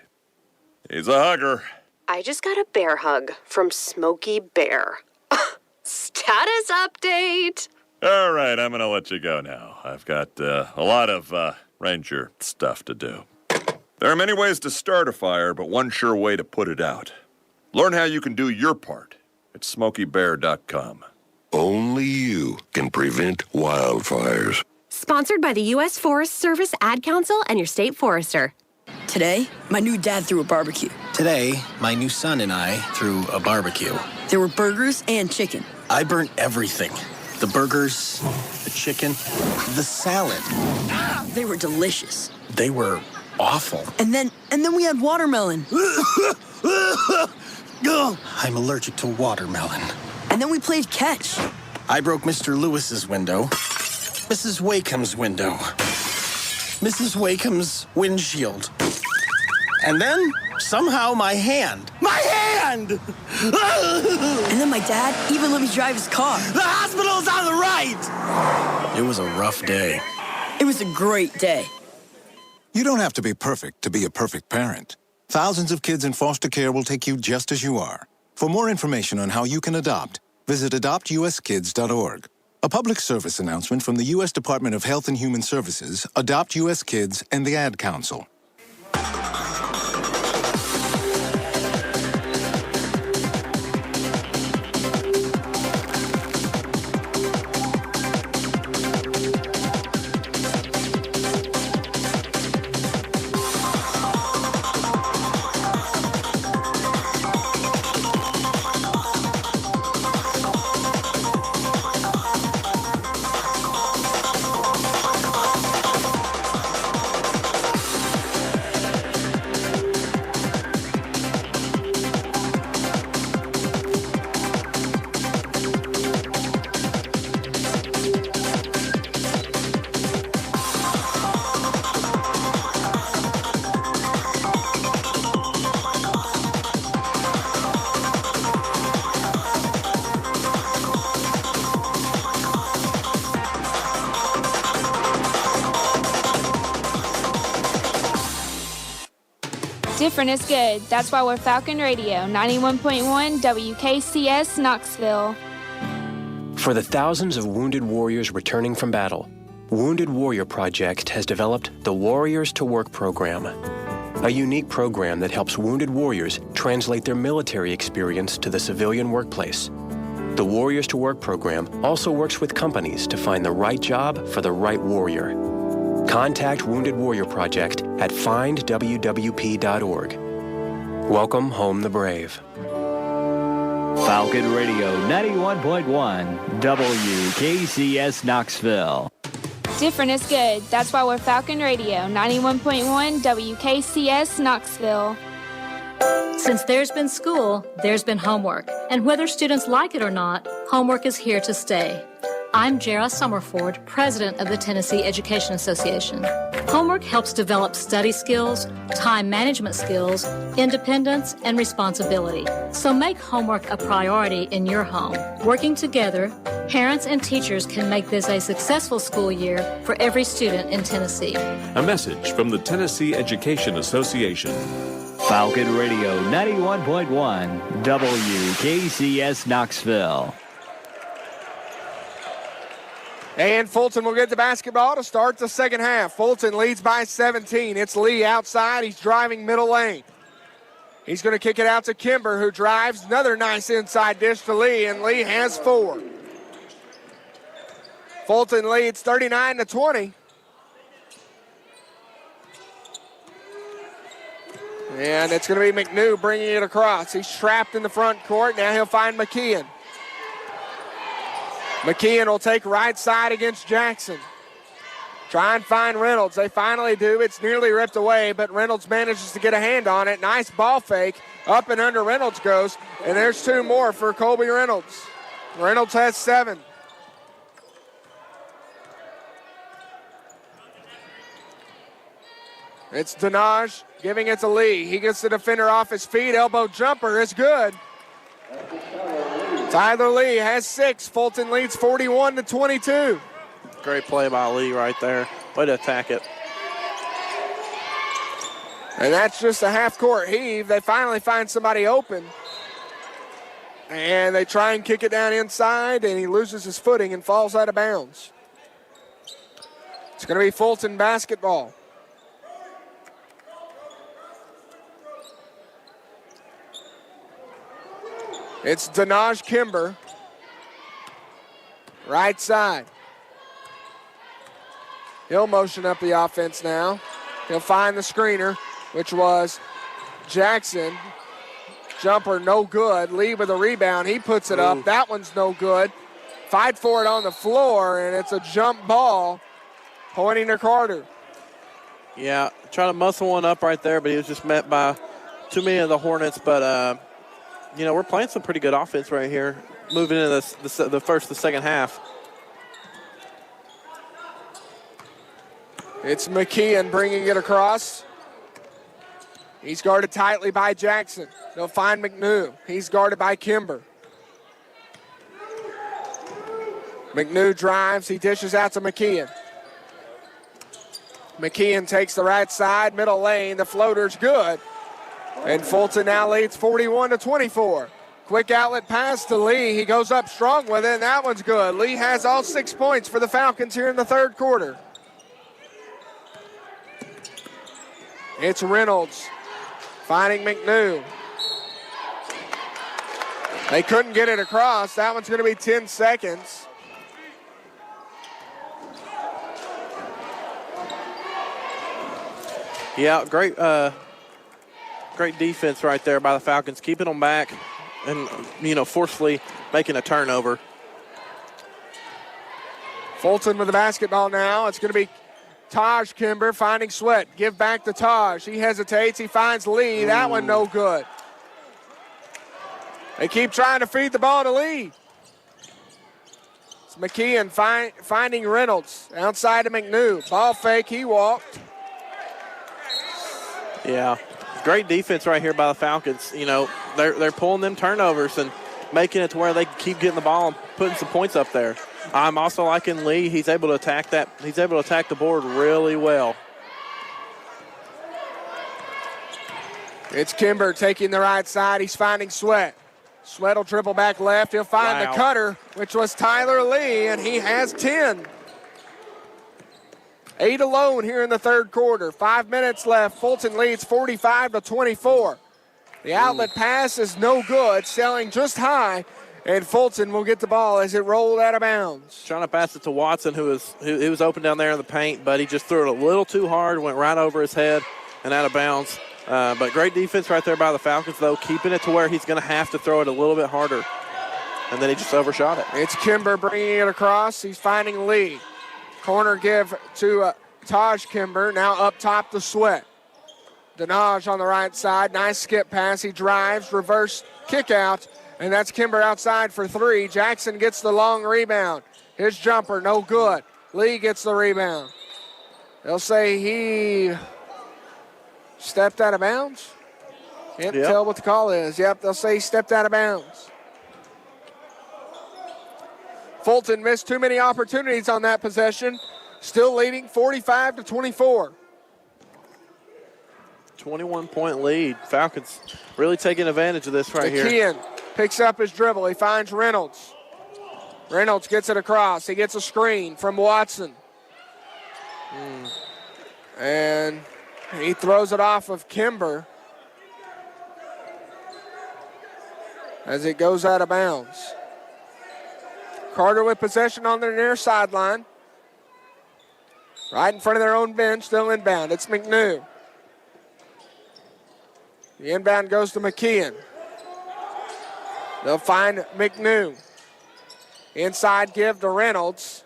He's a hugger. I just got a bear hug from Smokey Bear. Status update! All right, I'm going to let you go now. I've got a lot of ranger stuff to do. There are many ways to start a fire, but one sure way to put it out. Learn how you can do your part at SmokeyBear.com. Only you can prevent wildfires. Sponsored by the U.S. Forest Service Ad Council and your state forester. Today, my new dad threw a barbecue. Today, my new son and I threw a barbecue. There were burgers and chicken. I burnt everything. The burgers, the chicken, the salad. They were delicious. They were awful. And then we had watermelon. I'm allergic to watermelon. And then we played catch. I broke Mr. Lewis's window, Mrs. Wakeham's window, Mrs. Wakeham's windshield. And then, somehow, my hand. My hand! And then my dad even let me drive his car. The hospital's on the right! It was a rough day. It was a great day. You don't have to be perfect to be a perfect parent. Thousands of kids in foster care will take you just as you are. For more information on how you can adopt, visit adoptuskids.org. A public service announcement from the U.S. Department of Health and Human Services, Adopt U.S. Kids, and the Ad Council. Different is good. That's why we're Falcon Radio, 91.1 WKCS Knoxville. For the thousands of wounded warriors returning from battle, Wounded Warrior Project has developed the Warriors to Work program, a unique program that helps wounded warriors translate their military experience to the civilian workplace. The Warriors to Work program also works with companies to find the right job for the right warrior. Contact Wounded Warrior Project at findwwp.org. Welcome home the brave. Falcon Radio 91.1 WKCS Knoxville. Different is good. That's why we're Falcon Radio, 91.1 WKCS Knoxville. Since there's been school, there's been homework. And whether students like it or not, homework is here to stay. I'm Jara Summerford, president of the Tennessee Education Association. Homework helps develop study skills, time management skills, independence, and responsibility. So make homework a priority in your home. Working together, parents and teachers can make this a successful school year for every student in Tennessee. A message from the Tennessee Education Association. Falcon Radio 91.1 WKCS Knoxville. And Fulton will get the basketball to start the second half. Fulton leads by 17. It's Lee outside. He's driving middle lane. He's going to kick it out to Kimber, who drives. Another nice inside dish to Lee, and Lee has 4. Fulton leads 39-20. And it's going to be McNew bringing it across. He's trapped in the front court. Now he'll find McKeon. McKeon will take right side against Jackson. Try and find Reynolds. They finally do. It's nearly ripped away, but Reynolds manages to get a hand on it. Nice ball fake. Up and under Reynolds goes. And there's 2 more for Colby Reynolds. Reynolds has 7. It's Denaj giving it to Lee. He gets the defender off his feet. Elbow jumper is good. Tyler Lee has 6. Fulton leads 41-22. Great play by Lee right there. Way to attack it. And that's just a half-court heave. They finally find somebody open. And they try and kick it down inside, and he loses his footing and falls out of bounds. It's going to be Fulton basketball. It's Denaj Kimber. Right side. He'll motion up the offense now. He'll find the screener, which was Jackson. Jumper no good. Lee with a rebound. He puts it up. That one's no good. Fight for it on the floor, and it's a jump ball pointing to Carter. Yeah, trying to muscle one up right there, but he was just met by too many of the Hornets. But, we're playing some pretty good offense right here, moving into the second half. It's McKeon bringing it across. He's guarded tightly by Jackson. They'll find McNew. He's guarded by Kimber. McNew drives. He dishes out to McKeon. McKeon takes the right side, middle lane. The floater's good. And Fulton now leads 41-24. Quick outlet pass to Lee. He goes up strong with it, and that one's good. Lee has all 6 points for the Falcons here in the third quarter. It's Reynolds finding McNew. They couldn't get it across. That one's going to be 10 seconds. Yeah, great defense right there by the Falcons, keeping them back and, forcefully making a turnover. Fulton with the basketball now. It's going to be Taj Kimber finding Sweat. Give back to Taj. He hesitates. He finds Lee. That one no good. They keep trying to feed the ball to Lee. It's McKeon finding Reynolds outside of McNew. Ball fake. He walked. Yeah, great defense right here by the Falcons. They're pulling them turnovers and making it to where they keep getting the ball and putting some points up there. I'm also liking Lee. He's able to attack that. He's able to attack the board really well. It's Kimber taking the right side. He's finding Sweat. Sweat will dribble back left. He'll find the cutter, which was Tyler Lee, and he has 10. 8 alone here in the third quarter. 5 minutes left. Fulton leads 45-24. The outlet pass is no good, selling just high, and Fulton will get the ball as it rolled out of bounds. Trying to pass it to Watson, who was open down there in the paint, but he just threw it a little too hard, went right over his head and out of bounds. But great defense right there by the Falcons, though, keeping it to where he's going to have to throw it a little bit harder. And then he just overshot it. It's Kimber bringing it across. He's finding Lee. Corner give to Taj Kimber. Now up top to Sweat. Denaj on the right side. Nice skip pass. He drives. Reverse kick out. And that's Kimber outside for 3. Jackson gets the long rebound. His jumper, no good. Lee gets the rebound. They'll say he stepped out of bounds. Can't tell what the call is. Yep, they'll say he stepped out of bounds. Fulton missed too many opportunities on that possession. Still leading 45-24. 21-point lead. Falcons really taking advantage of this right here. McKeon picks up his dribble. He finds Reynolds. Reynolds gets it across. He gets a screen from Watson. And he throws it off of Kimber as it goes out of bounds. Carter with possession on their near sideline. Right in front of their own bench, still inbound. It's McNew. The inbound goes to McKeon. They'll find McNew. Inside give to Reynolds.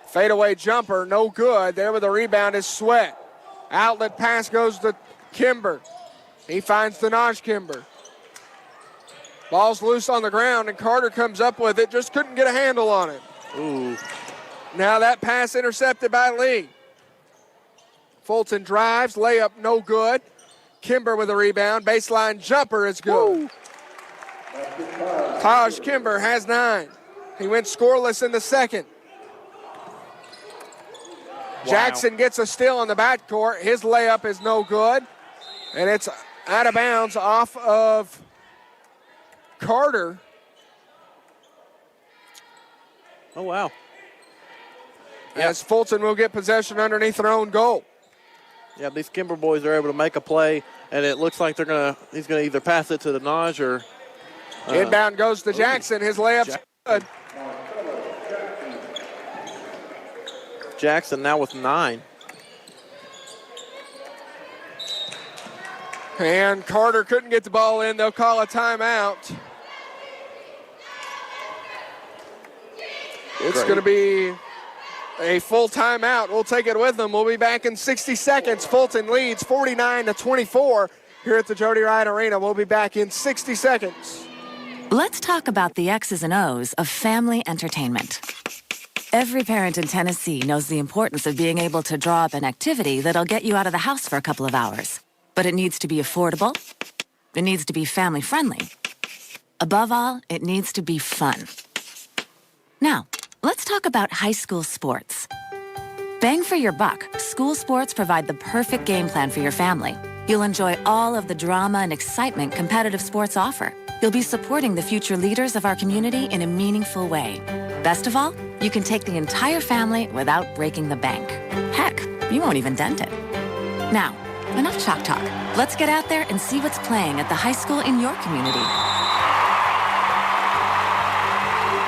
Fadeaway jumper, no good. There with the rebound is Sweat. Outlet pass goes to Kimber. He finds Denaj Kimber. Ball's loose on the ground, and Carter comes up with it. Just couldn't get a handle on it. Ooh. Now that pass intercepted by Lee. Fulton drives, layup no good. Kimber with a rebound. Baseline jumper is good. Woo. Taj Kimber has 9. He went scoreless in the second. Wow. Jackson gets a steal on the backcourt. His layup is no good. And it's out of bounds off of Carter. Oh, wow. As Fulton will get possession underneath their own goal. Yeah, these Kimber boys are able to make a play, and it looks like he's gonna either pass it to the Naj or inbound goes to Jackson. His layup's good. Jackson now with 9. And Carter couldn't get the ball in. They'll call a timeout. It's going to be a full timeout. We'll take it with them. We'll be back in 60 seconds. Fulton leads 49-24 here at the Jody Wright Arena. We'll be back in 60 seconds. Let's talk about the X's and O's of family entertainment. Every parent in Tennessee knows the importance of being able to draw up an activity that'll get you out of the house for a couple of hours. But it needs to be affordable. It needs to be family-friendly. Above all, it needs to be fun. Now, let's talk about high school sports. Bang for your buck, school sports provide the perfect game plan for your family. You'll enjoy all of the drama and excitement competitive sports offer. You'll be supporting the future leaders of our community in a meaningful way. Best of all, you can take the entire family without breaking the bank. Heck, you won't even dent it. Now, enough chalk talk. Let's get out there and see what's playing at the high school in your community.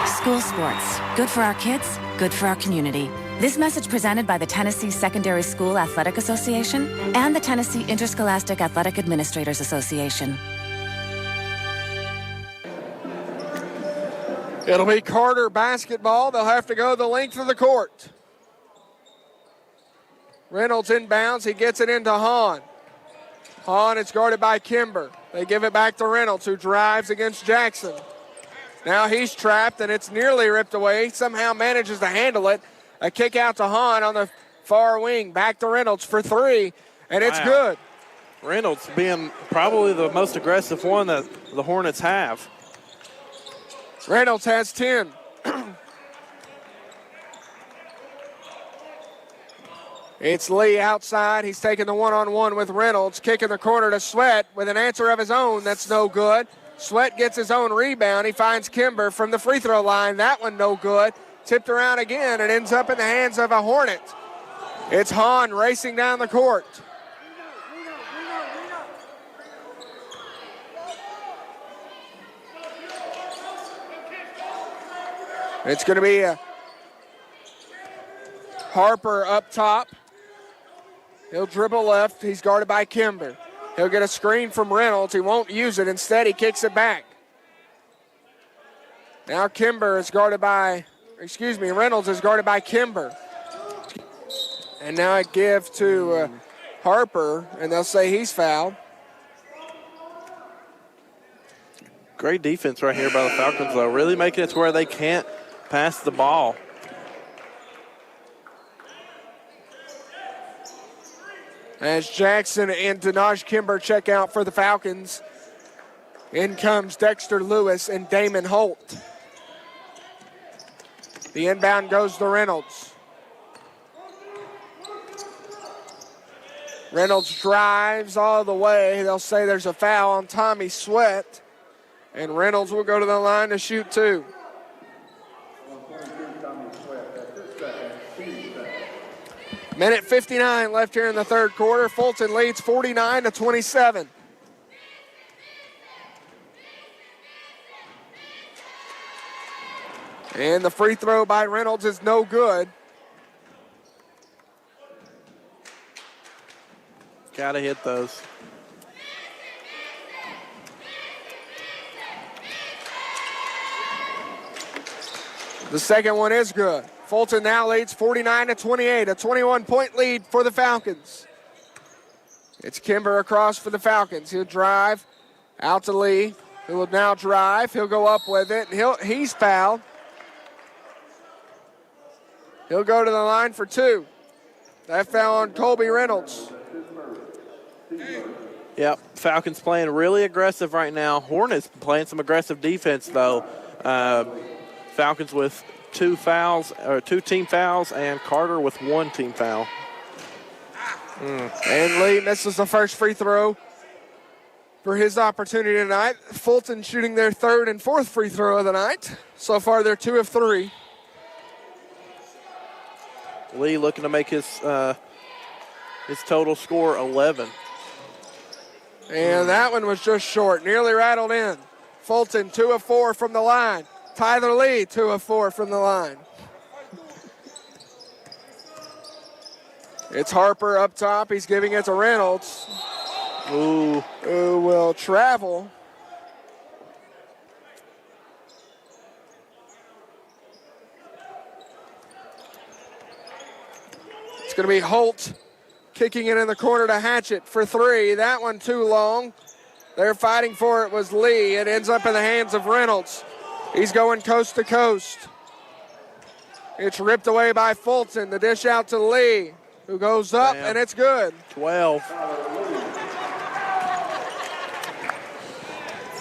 School sports. Good for our kids, good for our community. This message presented by the Tennessee Secondary School Athletic Association and the Tennessee Interscholastic Athletic Administrators Association. It'll be Carter basketball. They'll have to go the length of the court. Reynolds inbounds. He gets it into Hahn. Hahn is guarded by Kimber. They give it back to Reynolds, who drives against Jackson. Now he's trapped, and it's nearly ripped away. He somehow manages to handle it. A kick out to Hahn on the far wing. Back to Reynolds for 3, and it's good. Reynolds being probably the most aggressive one that the Hornets have. Reynolds has 10. It's Lee outside. He's taking the one-on-one with Reynolds, kicking the corner to Sweat with an answer of his own. That's no good. Sweat gets his own rebound. He finds Kimber from the free throw line. That one no good. Tipped around again and ends up in the hands of a Hornet. It's Hahn racing down the court. It's going to be a Harper up top. He'll dribble left. He's guarded by Kimber. He'll get a screen from Reynolds. He won't use it. Instead, he kicks it back. Now Kimber is guarded by, Reynolds is guarded by Kimber. And now a give to Harper, and they'll say he's fouled. Great defense right here by the Falcons, though. Really making it to where they can't pass the ball. As Jackson and Denaj Kimber check out for the Falcons, in comes Dexter Lewis and Damon Holt. The inbound goes to Reynolds. Reynolds drives all the way. They'll say there's a foul on Tommy Sweat, and Reynolds will go to the line to shoot 2. Minute 59 left here in the third quarter. Fulton leads 49-27. And the free throw by Reynolds is no good. Got to hit those. The second one is good. Fulton now leads 49-28, a 21-point lead for the Falcons. It's Kimber across for the Falcons. He'll drive out to Lee, who will now drive. He'll go up with it. He's fouled. He'll go to the line for two. That foul on Colby Reynolds. Yep, Falcons playing really aggressive right now. Hornets playing some aggressive defense, though. Falcons with two team fouls, and Carter with one team foul. And Lee misses the first free throw for his opportunity tonight. Fulton shooting their third and fourth free throw of the night. So far, they're 2 of 3. Lee looking to make his total score 11. And that one was just short, nearly rattled in. Fulton 2 of 4 from the line. Tyler Lee 2 of 4 from the line. It's Harper up top. He's giving it to Reynolds. Ooh. Who will travel. It's going to be Holt kicking it in the corner to Hatchett for 3. That one too long. They're fighting for it was Lee. It ends up in the hands of Reynolds. He's going coast to coast. It's ripped away by Fulton. The dish out to Lee, who goes up, and it's good. 12.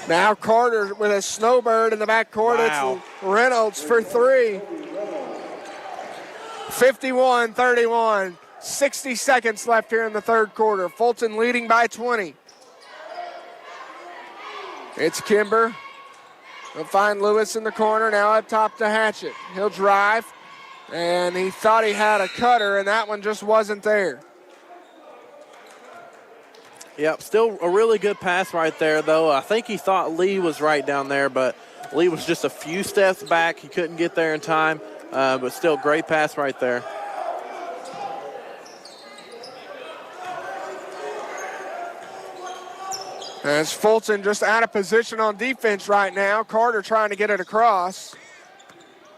Now Carter with a snowbird in the backcourt. Wow. It's Reynolds for 3. 51-31. 60 seconds left here in the third quarter. Fulton leading by 20. It's Kimber. He'll find Lewis in the corner. Now up top to Hatchett. He'll drive. And he thought he had a cutter, and that one just wasn't there. Yep, still a really good pass right there, though. I think he thought Lee was right down there, but Lee was just a few steps back. He couldn't get there in time, but still great pass right there. As Fulton just out of position on defense right now. Carter trying to get it across.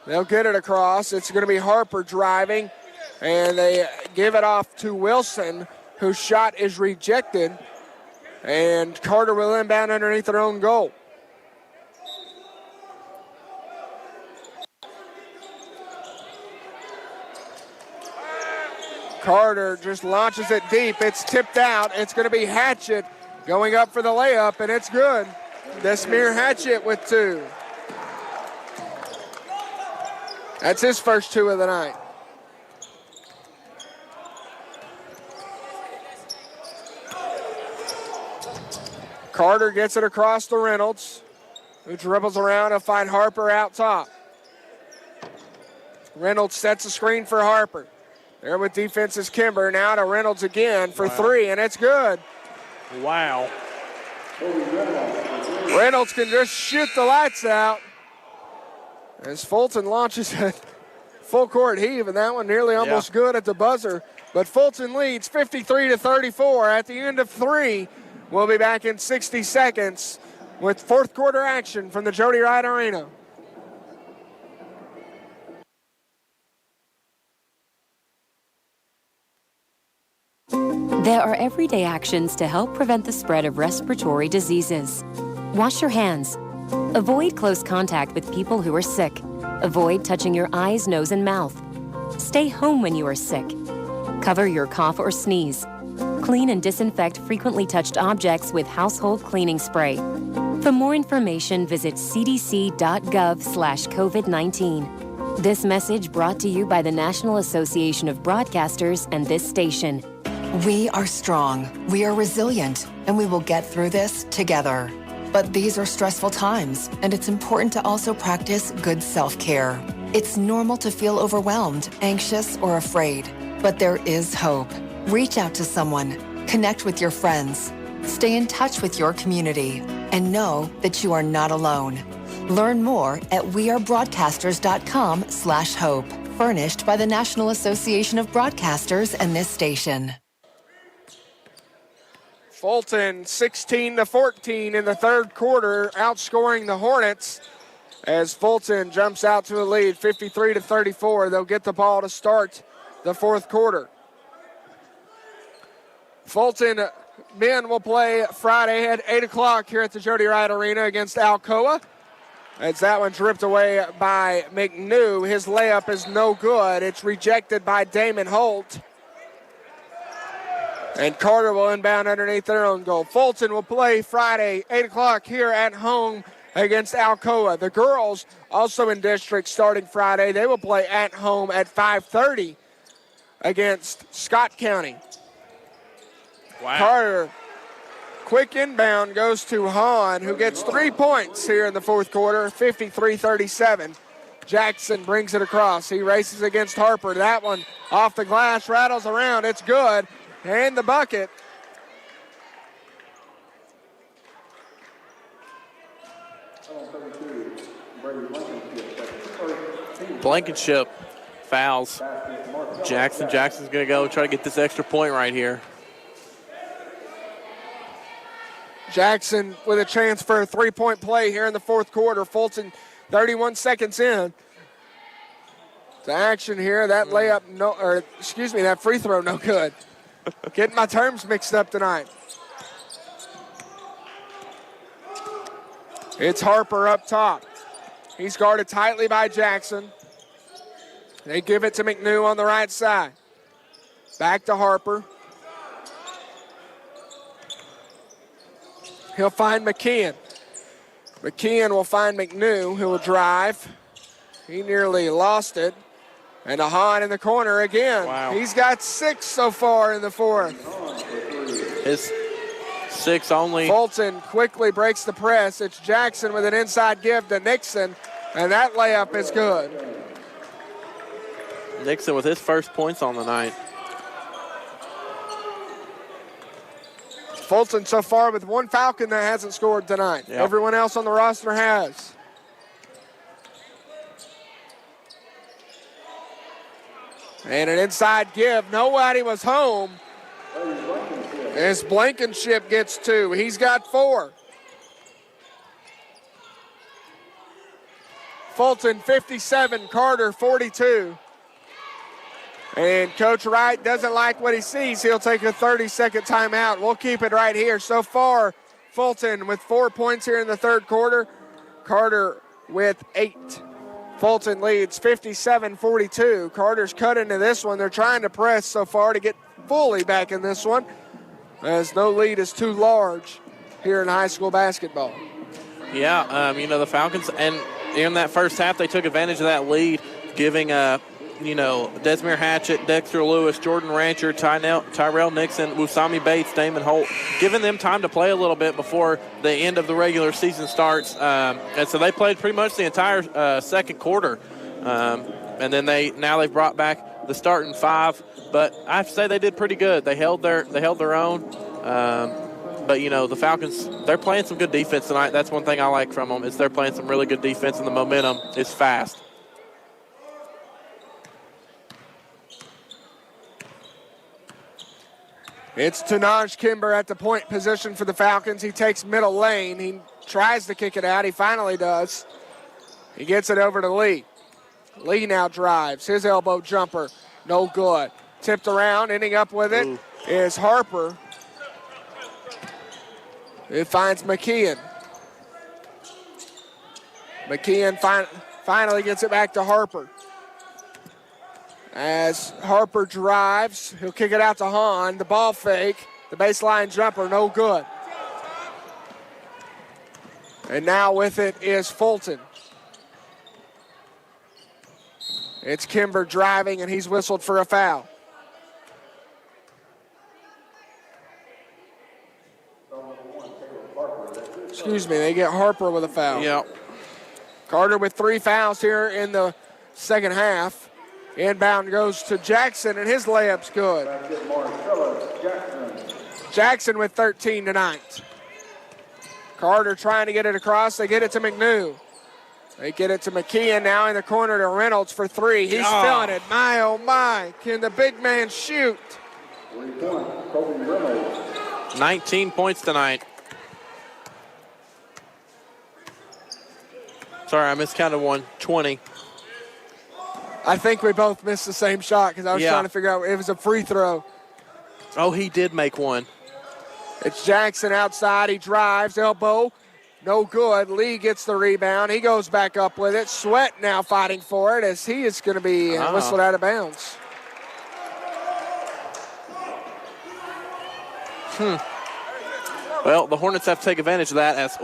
They'll get it across. It's going to be Harper driving, and they give it off to Wilson, whose shot is rejected, and Carter will inbound underneath their own goal. Carter just launches it deep. It's tipped out. It's going to be Hatchett going up for the layup, and it's good. Desmere Hatchett with 2. That's his first 2 of the night. Carter gets it across to Reynolds, who dribbles around and find Harper out top. Reynolds sets a screen for Harper. There with defense is Kimber. Now to Reynolds again for 3, and it's good. Wow. Reynolds can just shoot the lights out as Fulton launches a full court heave, and that one nearly almost good at the buzzer. But Fulton leads 53-34 at the end of 3. We'll be back in 60 seconds with fourth quarter action from the Jody Wright Arena. There are everyday actions to help prevent the spread of respiratory diseases. Wash your hands. Avoid close contact with people who are sick. Avoid touching your eyes, nose, and mouth. Stay home when you are sick. Cover your cough or sneeze. Clean and disinfect frequently touched objects with household cleaning spray. For more information, visit cdc.gov/COVID-19. This message brought to you by the National Association of Broadcasters and this station. We are strong, we are resilient, and we will get through this together. But these are stressful times, and it's important to also practice good self-care. It's normal to feel overwhelmed, anxious, or afraid. But there is hope. Reach out to someone, connect with your friends, stay in touch with your community, and know that you are not alone. Learn more at wearebroadcasters.com/hope. Furnished by the National Association of Broadcasters and this station. Fulton 16-14 in the third quarter, outscoring the Hornets as Fulton jumps out to a lead 53-34. They'll get the ball to start the fourth quarter. Fulton men will play Friday at 8 o'clock here at the Jody Wright Arena against Alcoa. As that one's ripped away by McNew. His layup is no good. It's rejected by Damon Holt. And Carter will inbound underneath their own goal. Fulton will play Friday, 8 o'clock here at home against Alcoa. The girls, also in district, starting Friday. They will play at home at 5:30 against Scott County. Wow. Carter, quick inbound goes to Hahn, who gets 3 points here in the fourth quarter, 53-37. Jackson brings it across. He races against Harper. That one off the glass, rattles around. It's good. And the bucket. Blankenship fouls Jackson. Jackson's going to go try to get this extra point right here. Jackson with a chance for a three-point play here in the fourth quarter. Fulton 31 seconds in. To action here. That layup, that free throw, no good. Getting my terms mixed up tonight. It's Harper up top. He's guarded tightly by Jackson. They give it to McNew on the right side. Back to Harper. He'll find McKeon. McKeon will find McNew, who will drive. He nearly lost it. And a Hahn in the corner again. Wow. He's got 6 so far in the fourth. His 6 only. Fulton quickly breaks the press. It's Jackson with an inside give to Nixon, and that layup is good. Nixon with his first points on the night. Fulton so far with one Falcon that hasn't scored tonight. Yep. Everyone else on the roster has. And an inside give. Nobody was home. As Blankenship gets 2. He's got 4. Fulton 57, Carter 42. And Coach Wright doesn't like what he sees. He'll take a 30-second timeout. We'll keep it right here. So far, Fulton with 4 points here in the third quarter. Carter with 8. Fulton leads 57-42. Carter's cut into this one. They're trying to press so far to get fully back in this one, as no lead is too large here in high school basketball. Yeah, the Falcons, and in that first half, they took advantage of that lead, giving, Desmere Hatchett, Dexter Lewis, Jordan Rancher, Tyrell Nixon, Wusami Bates, Damon Holt, giving them time to play a little bit before the end of the regular season starts. And so they played pretty much the entire second quarter. And then they've brought back the starting 5. But I have to say they did pretty good. They held their own. But the Falcons, they're playing some good defense tonight. That's one thing I like from them, is they're playing some really good defense, and the momentum is fast. It's Tanaj Kimber at the point position for the Falcons. He takes middle lane. He tries to kick it out. He finally does. He gets it over to Lee. Lee now drives. His elbow jumper, no good. Tipped around, ending up with it is Harper. It finds McKeon. McKeon finally gets it back to Harper. As Harper drives, he'll kick it out to Hahn. The ball fake, the baseline jumper, no good. And now with it is Fulton. It's Kimber driving, and he's whistled for a foul. Excuse me, they get Harper with a foul. Yep. Carter with 3 fouls here in the second half. Inbound goes to Jackson, and his layup's good. Jackson with 13 tonight. Carter trying to get it across. They get it to McNew. They get it to McKeon now in the corner to Reynolds for three. He's feeling it. My, oh, my. Can the big man shoot? 19 points tonight. Sorry, I miscounted one. 20. I think we both missed the same shot because I was trying to figure out it was a free throw. Oh, he did make one. It's Jackson outside. He drives, elbow. No good. Lee gets the rebound. He goes back up with it. Sweat now fighting for it as he is going to be whistled out of bounds. Well, the Hornets have to take advantage of that as,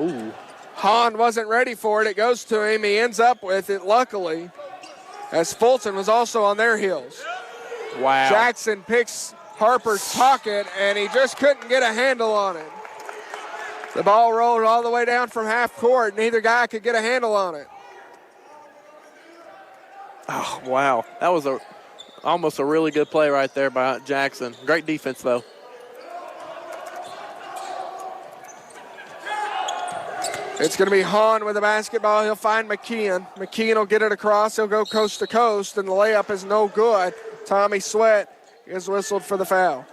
Hahn wasn't ready for it. It goes to him. He ends up with it, luckily, as Fulton was also on their heels. Wow. Jackson picks Harper's pocket, and he just couldn't get a handle on it. The ball rolled all the way down from half court. Neither guy could get a handle on it. Oh, wow. That was almost a really good play right there by Jackson. Great defense, though. It's going to be Hahn with the basketball. He'll find McKeon. McKeon will get it across. He'll go coast to coast, and the layup is no good. Tommy Sweat is whistled for the foul.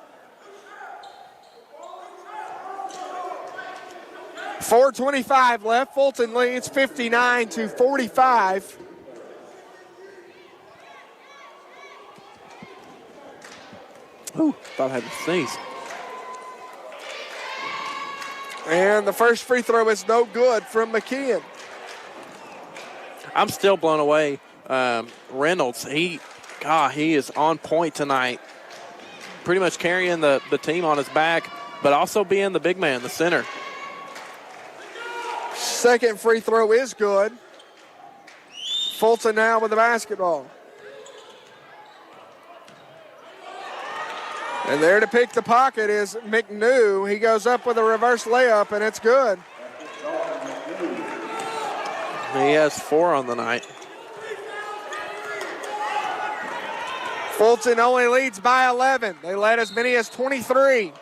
4:25 left. Fulton leads 59-45. Ooh, thought I had to sneeze. And the first free throw is no good from McKeon. I'm still blown away. Reynolds, he is on point tonight. Pretty much carrying the team on his back, but also being the big man, the center. Second free throw is good. Fulton now with the basketball. And there to pick the pocket is McNew. He goes up with a reverse layup, and it's good. He has 4 on the night. Fulton only leads by 11. They led as many as 23.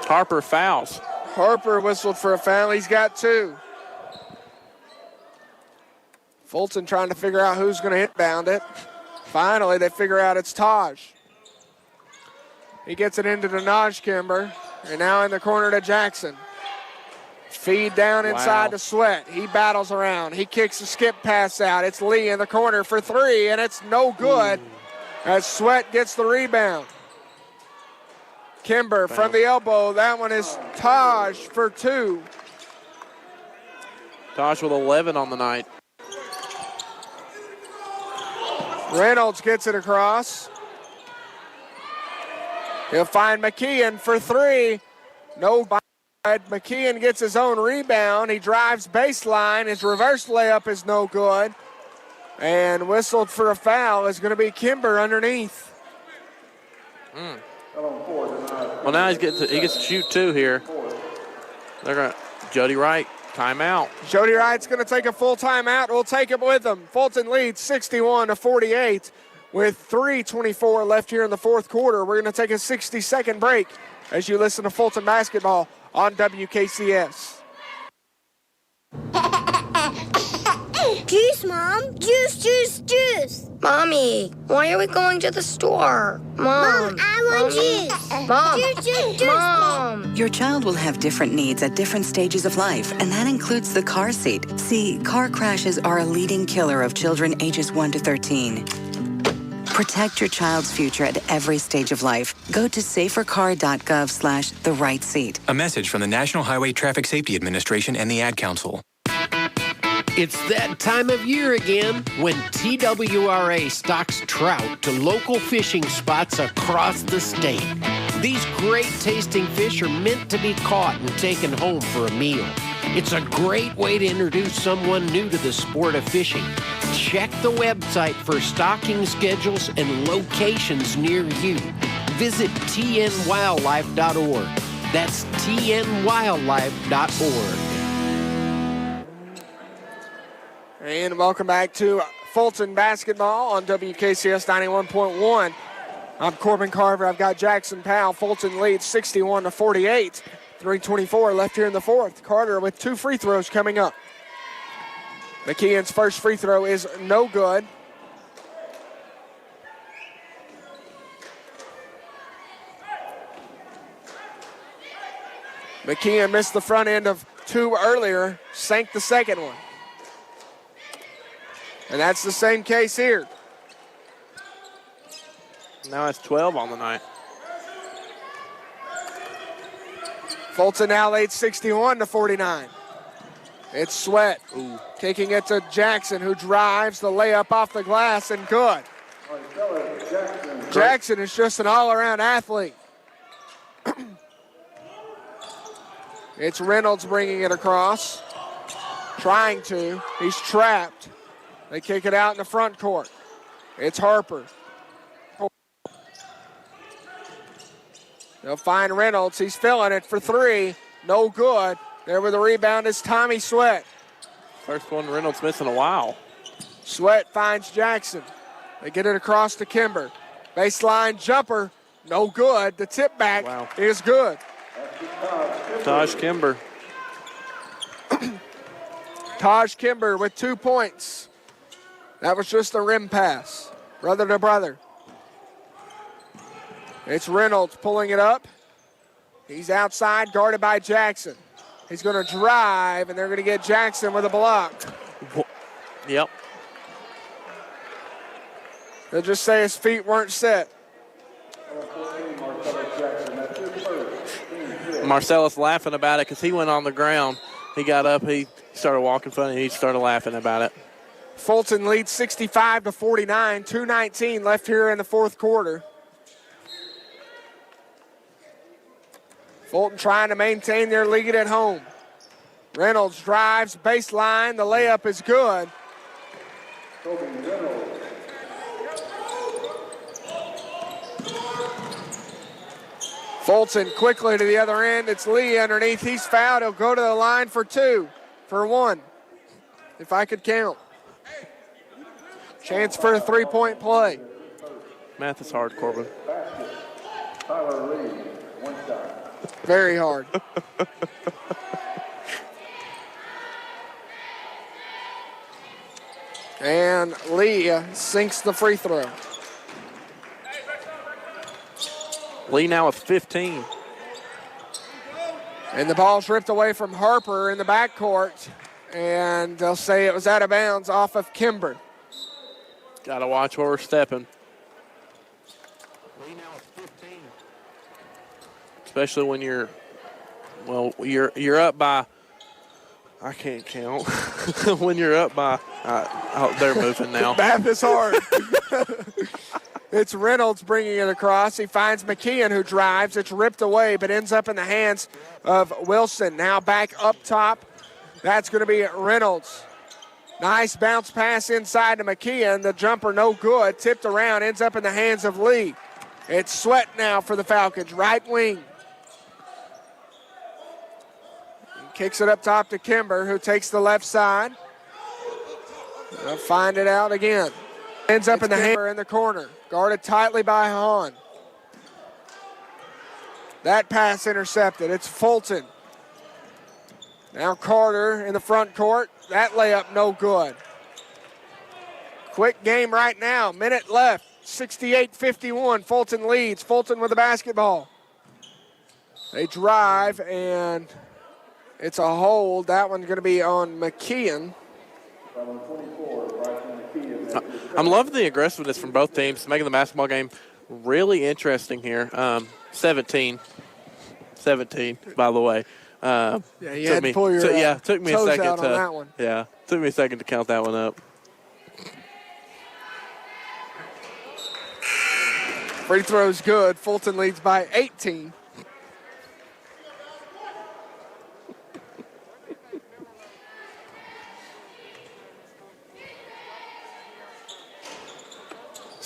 Harper fouls. Harper whistled for a foul. He's got 2. Fulton trying to figure out who's going to inbound it. Finally, they figure out it's Taj. He gets it into the Naj Kimber, and now in the corner to Jackson. Feed down inside to Sweat. He battles around. He kicks a skip pass out. It's Lee in the corner for 3, and it's no good as Sweat gets the rebound. Kimber from the elbow. That one is Taj for 2. Taj with 11 on the night. Reynolds gets it across. He'll find McKeon for 3. No bite. McKeon gets his own rebound. He drives baseline. His reverse layup is no good. And whistled for a foul is going to be Kimber underneath. Well, now he gets to shoot 2 here. They're going to Jody Wright, timeout. Jody Wright's going to take a full timeout. We'll take it with him. Fulton leads 61-48 with 3:24 left here in the fourth quarter. We're going to take a 60-second break as you listen to Fulton basketball on WKCS. Juice, Mom. Juice, juice, juice. Mommy, why are we going to the store? Mom, I want juice. Mom. Juice, juice, juice. Mom. Your child will have different needs at different stages of life, and that includes the car seat. See, car crashes are a leading killer of children ages 1 to 13. Protect your child's future at every stage of life. Go to safercar.gov/the-right-seat. A message from the National Highway Traffic Safety Administration and the Ad Council. It's that time of year again when TWRA stocks trout to local fishing spots across the state. These great-tasting fish are meant to be caught and taken home for a meal. It's a great way to introduce someone new to the sport of fishing. Check the website for stocking schedules and locations near you. Visit tnwildlife.org. That's tnwildlife.org. And welcome back to Fulton basketball on WKCS 91.1. I'm Corbin Carver. I've got Jackson Powell. Fulton leads 61-48. 3:24 left here in the fourth. Carter with 2 free throws coming up. McKeon's first free throw is no good. McKeon missed the front end of 2 earlier, sank the second one. And that's the same case here. Now it's 12 on the night. Fulton now leads 61-49. It's Sweat kicking it to Jackson, who drives the layup off the glass, and good. Jackson is just an all-around athlete. It's Reynolds bringing it across. Trying to. He's trapped. They kick it out in the front court. It's Harper. They'll find Reynolds. He's filling it for 3. No good. There with the rebound is Tommy Sweat. First one Reynolds missed in a while. Sweat finds Jackson. They get it across to Kimber. Baseline jumper. No good. The tip back is good. Taj Kimber. Taj Kimber with 2 points. That was just a rim pass. Brother to brother. It's Reynolds pulling it up. He's outside, guarded by Jackson. He's going to drive, and they're going to get Jackson with a block. Yep. They'll just say his feet weren't set. Marcellus laughing about it because he went on the ground. He got up, he started walking funny, he started laughing about it. Fulton leads 65-49, 2:19 left here in the fourth quarter. Fulton trying to maintain their lead at home. Reynolds drives, baseline, the layup is good. Fulton quickly to the other end. It's Lee underneath. He's fouled. He'll go to the line for 2, for 1, if I could count. Chance for a 3-point play. Math is hard, Corbin. Very hard. And Lee sinks the free throw. Lee now with 15. And the ball's ripped away from Harper in the backcourt. And they'll say it was out of bounds off of Kimber. Got to watch where we're stepping. Lee now with 15. Especially when you're up by, I can't count. When you're up by, they're moving now. Math is hard. It's Reynolds bringing it across. He finds McKeon, who drives. It's ripped away, but ends up in the hands of Wilson. Now back up top. That's going to be Reynolds. Nice bounce pass inside to McKeon. The jumper no good. Tipped around, ends up in the hands of Lee. It's Sweat now for the Falcons, right wing. He kicks it up top to Kimber, who takes the left side. They'll find it out again. Ends up in the hand in the corner. Guarded tightly by Hahn. That pass intercepted. It's Fulton. Now Carter in the front court. That layup no good. Quick game right now. Minute left. 68-51. Fulton leads. Fulton with the basketball. They drive, and it's a hold. That one's going to be on McKeon. I'm loving the aggressiveness from both teams, making the basketball game really interesting here. 17, by the way. Yeah, you had to pull your took me a toes second out on that one. Yeah, took me a second to count that one up. Free throw's good. Fulton leads by 18.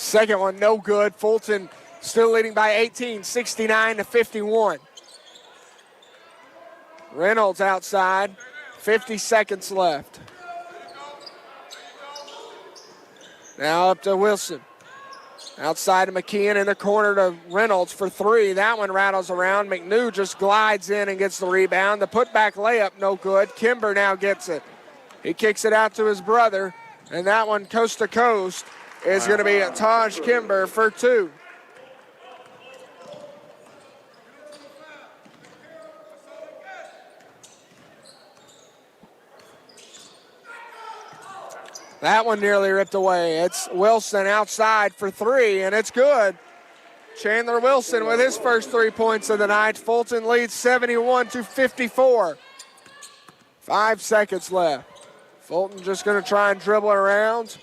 Second one, no good. Fulton still leading by 18, 69-51. Reynolds outside. 50 seconds left. Now up to Wilson. Outside to McKeon in the corner to Reynolds for three. That one rattles around. McNew just glides in and gets the rebound. The putback layup, no good. Kimber now gets it. He kicks it out to his brother, and that one coast to coast is going to be Taj Kimber for two. That one nearly ripped away. It's Wilson outside for three, and it's good. Chandler Wilson with his first 3 points of the night. Fulton leads 71-54. 5 seconds left. Fulton just going to try and dribble around,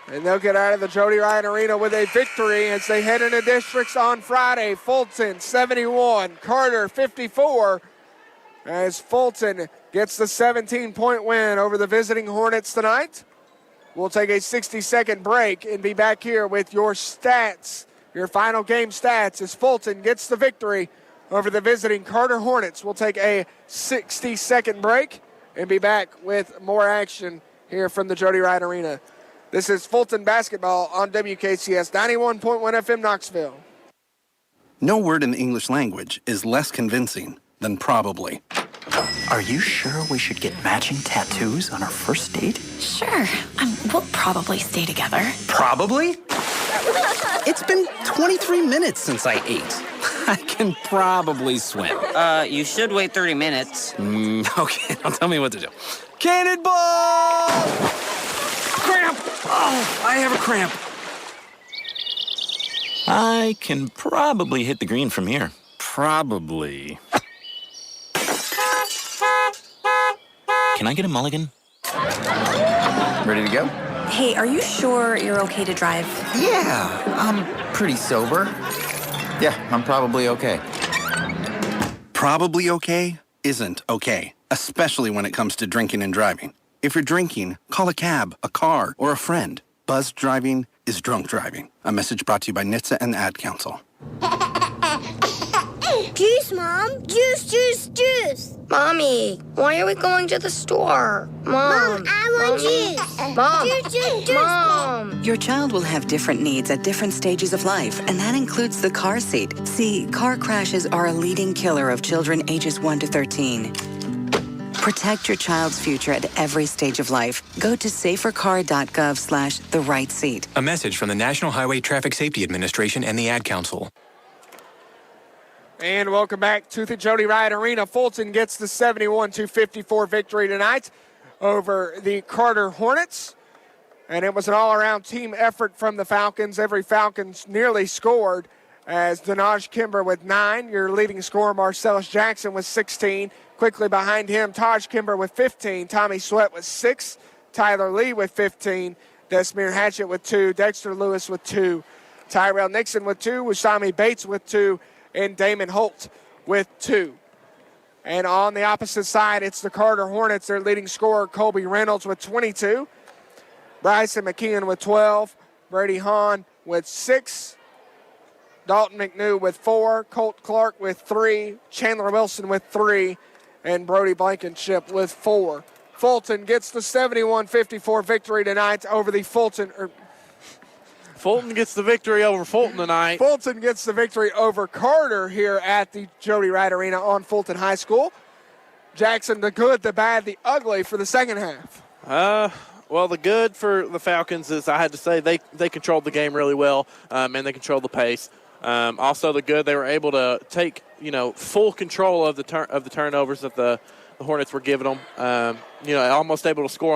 and they'll get out of the Jody Ryan Arena with a victory as they head into districts on Friday. Fulton 71, Carter 54, as Fulton gets the 17-point win over the visiting Hornets tonight. We'll take a 60-second break and be back here with your stats, your final game stats, as Fulton gets the victory over the visiting Carter Hornets. We'll take a 60-second break and be back with more action here from the Jody Wright Arena. This is Fulton basketball on WKCS 91.1 FM Knoxville. No word in the English language is less convincing than probably. Are you sure we should get matching tattoos on our first date? Sure. We'll probably stay together. Probably? It's been 23 minutes since I ate. I can probably swim. You should wait 30 minutes. Okay, now tell me what to do. Cannonball! Cramp! Oh, I have a cramp. I can probably hit the green from here. Probably. Can I get a mulligan? Ready to go? Hey, are you sure you're okay to drive? Yeah, I'm pretty sober. Yeah, I'm probably okay. Probably okay isn't okay, especially when it comes to drinking and driving. If you're drinking, call a cab, a car, or a friend. Buzzed driving is drunk driving. A message brought to you by NHTSA and the Ad Council. Juice, Mom. Juice, juice, juice. Mommy, why are we going to the store? Mom, I want juice. Mom, juice, juice, juice. Mom. Your child will have different needs at different stages of life, and that includes the car seat. See, car crashes are a leading killer of children ages 1 to 13. Protect your child's future at every stage of life. Go to safercar.gov/the right seat. A message from the National Highway Traffic Safety Administration and the Ad Council. And welcome back to the Jody Wright Arena. Fulton gets the 71-54 victory tonight over the Carter Hornets. And it was an all-around team effort from the Falcons. Every Falcons nearly scored, as Denaj Kimber with 9. Your leading scorer, Marcellus Jackson, with 16. Quickly behind him, Taj Kimber with 15. Tommy Sweat with 6. Tyler Lee with 15. Desmere Hatchett with 2. Dexter Lewis with 2. Tyrell Nixon with 2. Wusami Bates with 2. And Damon Holt with 2. And on the opposite side, it's the Carter Hornets. Their leading scorer, Colby Reynolds, with 22. Bryson McKeon with 12. Brady Hahn with 6. Dalton McNew with 4. Colt Clark with 3. Chandler Wilson with 3. And Brody Blankenship with 4. Fulton gets the 71-54 victory tonight over the Fulton gets the victory over Fulton tonight. Fulton gets the victory over Carter here at the Jody Wright Arena on Fulton High School. Jackson, the good, the bad, the ugly for the second half. Well, the good for the Falcons is, I had to say, they controlled the game really well, and they controlled the pace. Also, the good, they were able to take full control of the turnovers that the Hornets were giving them. Almost able to score